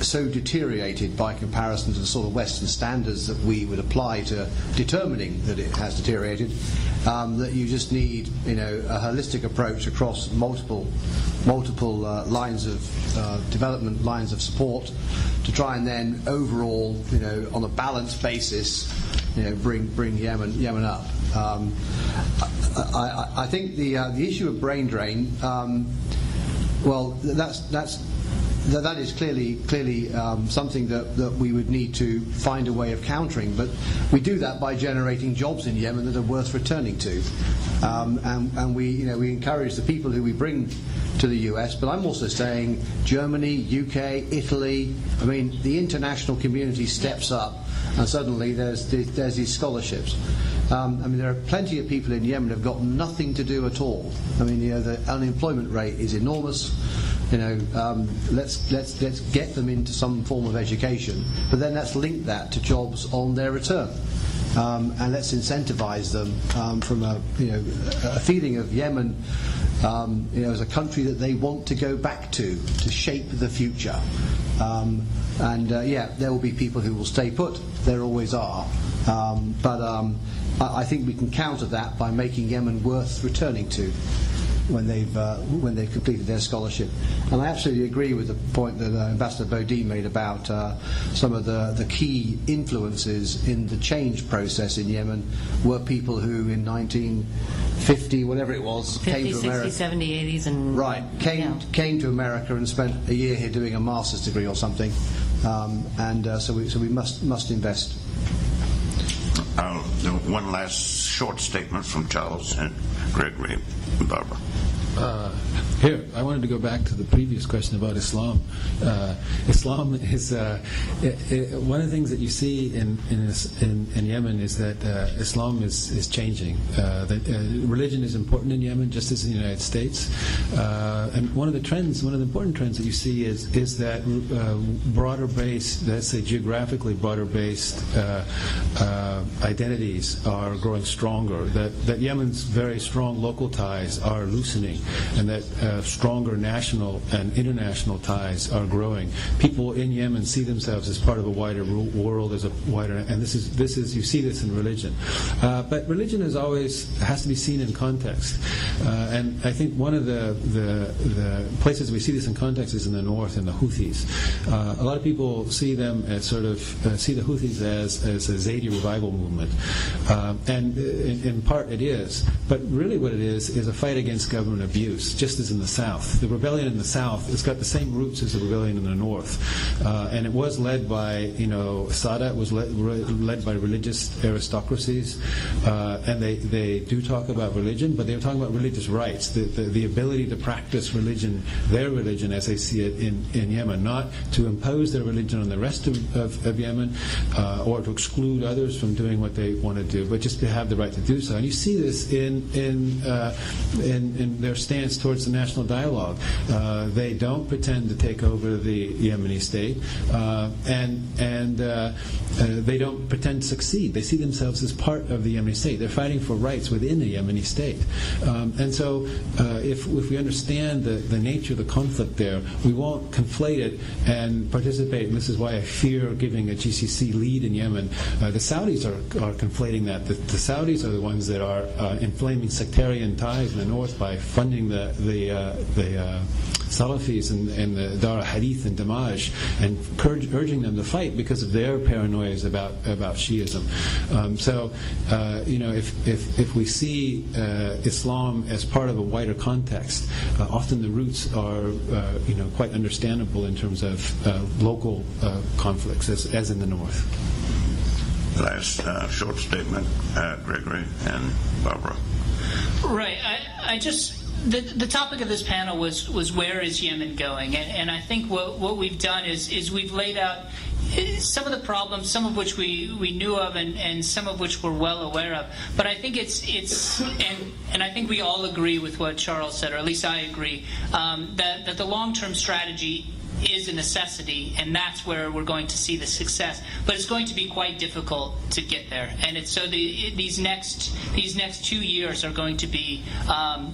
so deteriorated by comparison to the sort of Western standards that we would apply to determining that it has deteriorated, that you just need a holistic approach across multiple lines of development, lines of support, to try and then overall, on a balanced basis, bring Yemen up. I think the issue of brain drain, that is clearly something that we would need to find a way of countering. But we do that by generating jobs in Yemen that are worth returning to, and we encourage the people who we bring to the US. But I'm also saying Germany, UK, Italy. I mean, the international community steps up, and suddenly there's these scholarships. There are plenty of people in Yemen who have got nothing to do at all. The unemployment rate is enormous. Let's get them into some form of education, but then let's link that to jobs on their return, and let's incentivize them from a feeling of Yemen as a country that they want to go back to shape the future. There will be people who will stay put. There always are, but I think we can counter that by making Yemen worth returning to when they've completed their scholarship. And I absolutely agree with the point that Ambassador Bodine made about some of the key influences in the change process in Yemen were people who in 1950, whatever it was, 50, came to 60, America. 70, 80s, and came to America and spent a year here doing a master's degree or something, so we must invest. One last short statement from Charles and Gregory and Barbara. Here, I wanted to go back to the previous question about Islam. Islam is one of the things that you see in Yemen is that Islam is changing. That religion is important in Yemen, just as in the United States. And one of the important trends that you see is that broader-based, let's say geographically broader-based identities are growing stronger. That Yemen's very strong local ties are loosening. and that stronger national and international ties are growing. People in Yemen see themselves as part of a wider world, as a wider, and this is you see this in religion. But religion has to be seen in context, and I think one of the places we see this in context is in the north, in the Houthis. A lot of people see them as see the Houthis as a Zaidi revival movement, and in part it is. But really, what it is a fight against government abuse, just as in the south. The rebellion in the south, it's got the same roots as the rebellion in the north, and it was led by Sada. It was led by religious aristocracies, and they do talk about religion, but they're talking about religious rights, the ability to practice religion, their religion as they see it in Yemen, not to impose their religion on the rest of Yemen, or to exclude others from doing what they want to do, but just to have the right to do so. And you see this in their stance towards the national dialogue. They don't pretend to take over the Yemeni state, and they don't pretend to succeed. They see themselves as part of the Yemeni state. They're fighting for rights within the Yemeni state. And so if we understand the nature of the conflict there, we won't conflate it and participate, and this is why I fear giving a GCC lead in Yemen. The Saudis are conflating that. The Saudis are the ones that are inflaming sectarian ties in the north by funding the Salafis and the Dar al-Hadith and Damaj, and urging them to fight because of their paranoias about Shiism. If we see Islam as part of a wider context, often the roots are quite understandable in terms of local conflicts, as in the north. Last short statement, Gregory and Barbara. Right. The topic of this panel was where is Yemen going, and I think what we've done is we've laid out some of the problems, some of which we knew of, and some of which we're well aware of. But I think and I think we all agree with what Charles said, or at least I agree, that the long-term strategy is a necessity, and that's where we're going to see the success. But it's going to be quite difficult to get there, and these next 2 years are going to be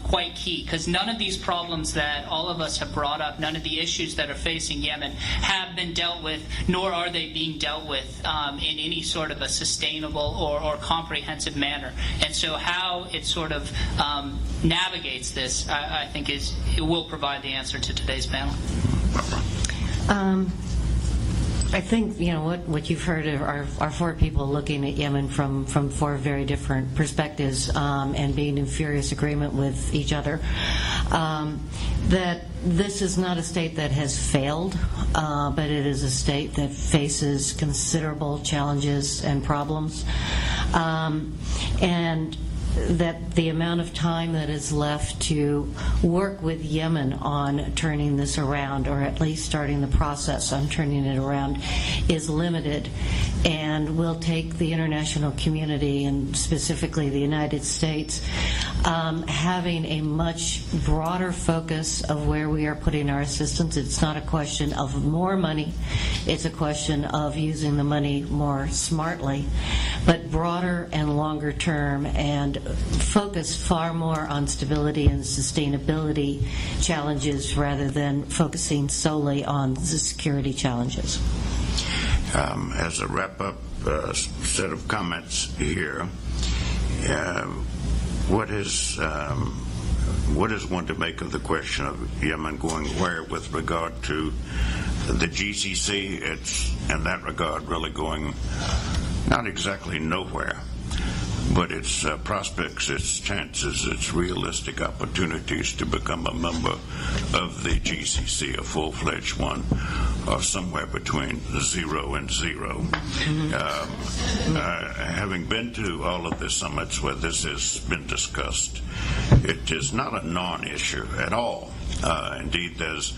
quite key, because none of these problems that all of us have brought up, none of the issues that are facing Yemen have been dealt with, nor are they being dealt with in any sort of a sustainable or comprehensive manner. And so how it sort of navigates this, I think it will provide the answer to today's panel. I think what you've heard are four people looking at Yemen from four very different perspectives, and being in furious agreement with each other. That this is not a state that has failed, but it is a state that faces considerable challenges and problems, and that the amount of time that is left to work with Yemen on turning this around, or at least starting the process on turning it around, is limited, and will take the international community, and specifically the United States, having a much broader focus of where we are putting our assistance. It's not a question of more money, it's a question of using the money more smartly, but broader and longer term, and focus far more on stability and sustainability challenges rather than focusing solely on the security challenges. As a wrap-up set of comments here, what is one to make of the question of Yemen going where with regard to the GCC? It's, in that regard, really going not exactly nowhere, but its prospects, its chances, its realistic opportunities to become a member of the GCC, a full-fledged one, are somewhere between 0 and 0. Having been to all of the summits where this has been discussed, it is not a non-issue at all. Indeed, there's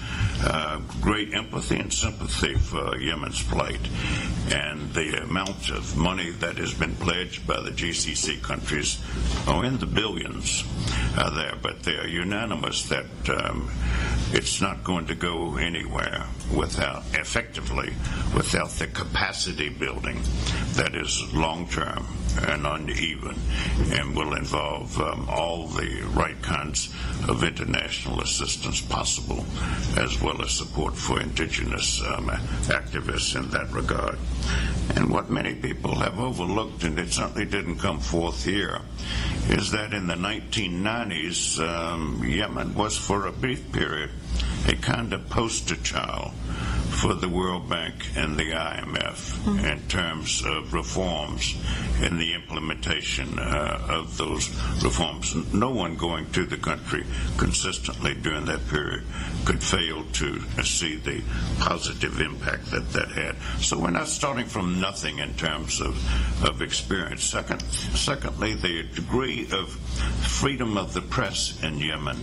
great empathy and sympathy for Yemen's plight, and the amount of money that has been pledged by the GCC countries are in the billions there, but they are unanimous that it's not going to go anywhere without the capacity building that is long-term and uneven, and will involve all the right kinds of international assistance possible, as well as support for indigenous activists in that regard. And what many people have overlooked, and it certainly didn't come forth here, is that in the 1990s, Yemen was for a brief period a kind of poster child for the World Bank and the IMF in terms of reforms and the implementation of those reforms. No one going to the country consistently during that period could fail to see the positive impact that that had. So we're not starting from nothing in terms of experience. Secondly, the degree of freedom of the press in Yemen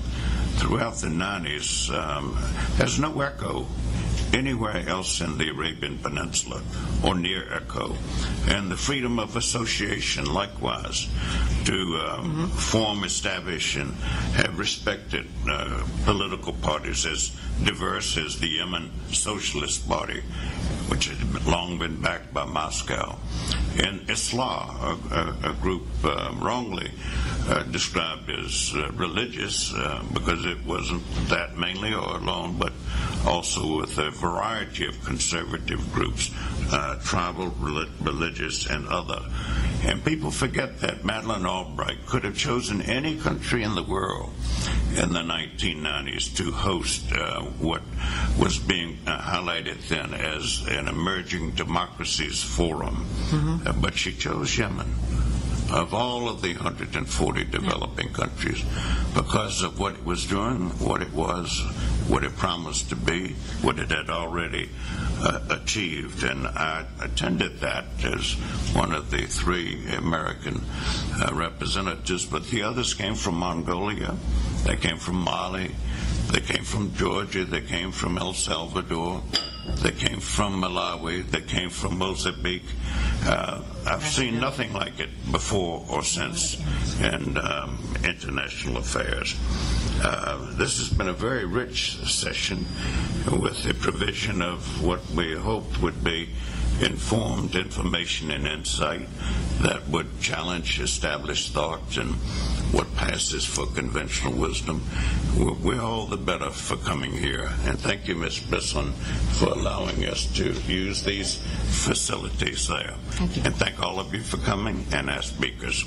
throughout the 90s has no echo anywhere else in the Arabian Peninsula, or near echo. And the freedom of association, likewise, to form, establish, and have respected political parties as diverse as the Yemen Socialist Party, which had long been backed by Moscow, and Islah, a group wrongly described as religious, because it wasn't that mainly or alone, but also with a variety of conservative groups, tribal, religious, and other. And people forget that Madeleine Albright could have chosen any country in the world in the 1990s to host what was being highlighted then as an emerging democracies forum. But she chose Yemen, of all of the 140 developing countries, because of what it was doing, what it was, what it promised to be, what it had already achieved. And I attended that as one of the 3 American representatives, but the others came from Mongolia, they came from Mali, they came from Georgia, they came from El Salvador, they came from Malawi, they came from Mozambique. I've seen nothing like it before or since in international affairs. This has been a very rich session with the provision of what we hoped would be informed information and insight that would challenge established thought and what passes for conventional wisdom. We're all the better for coming here. And thank you, Ms. Bislin, for allowing us to use these facilities there. Thank you. And thank all of you for coming and our speakers.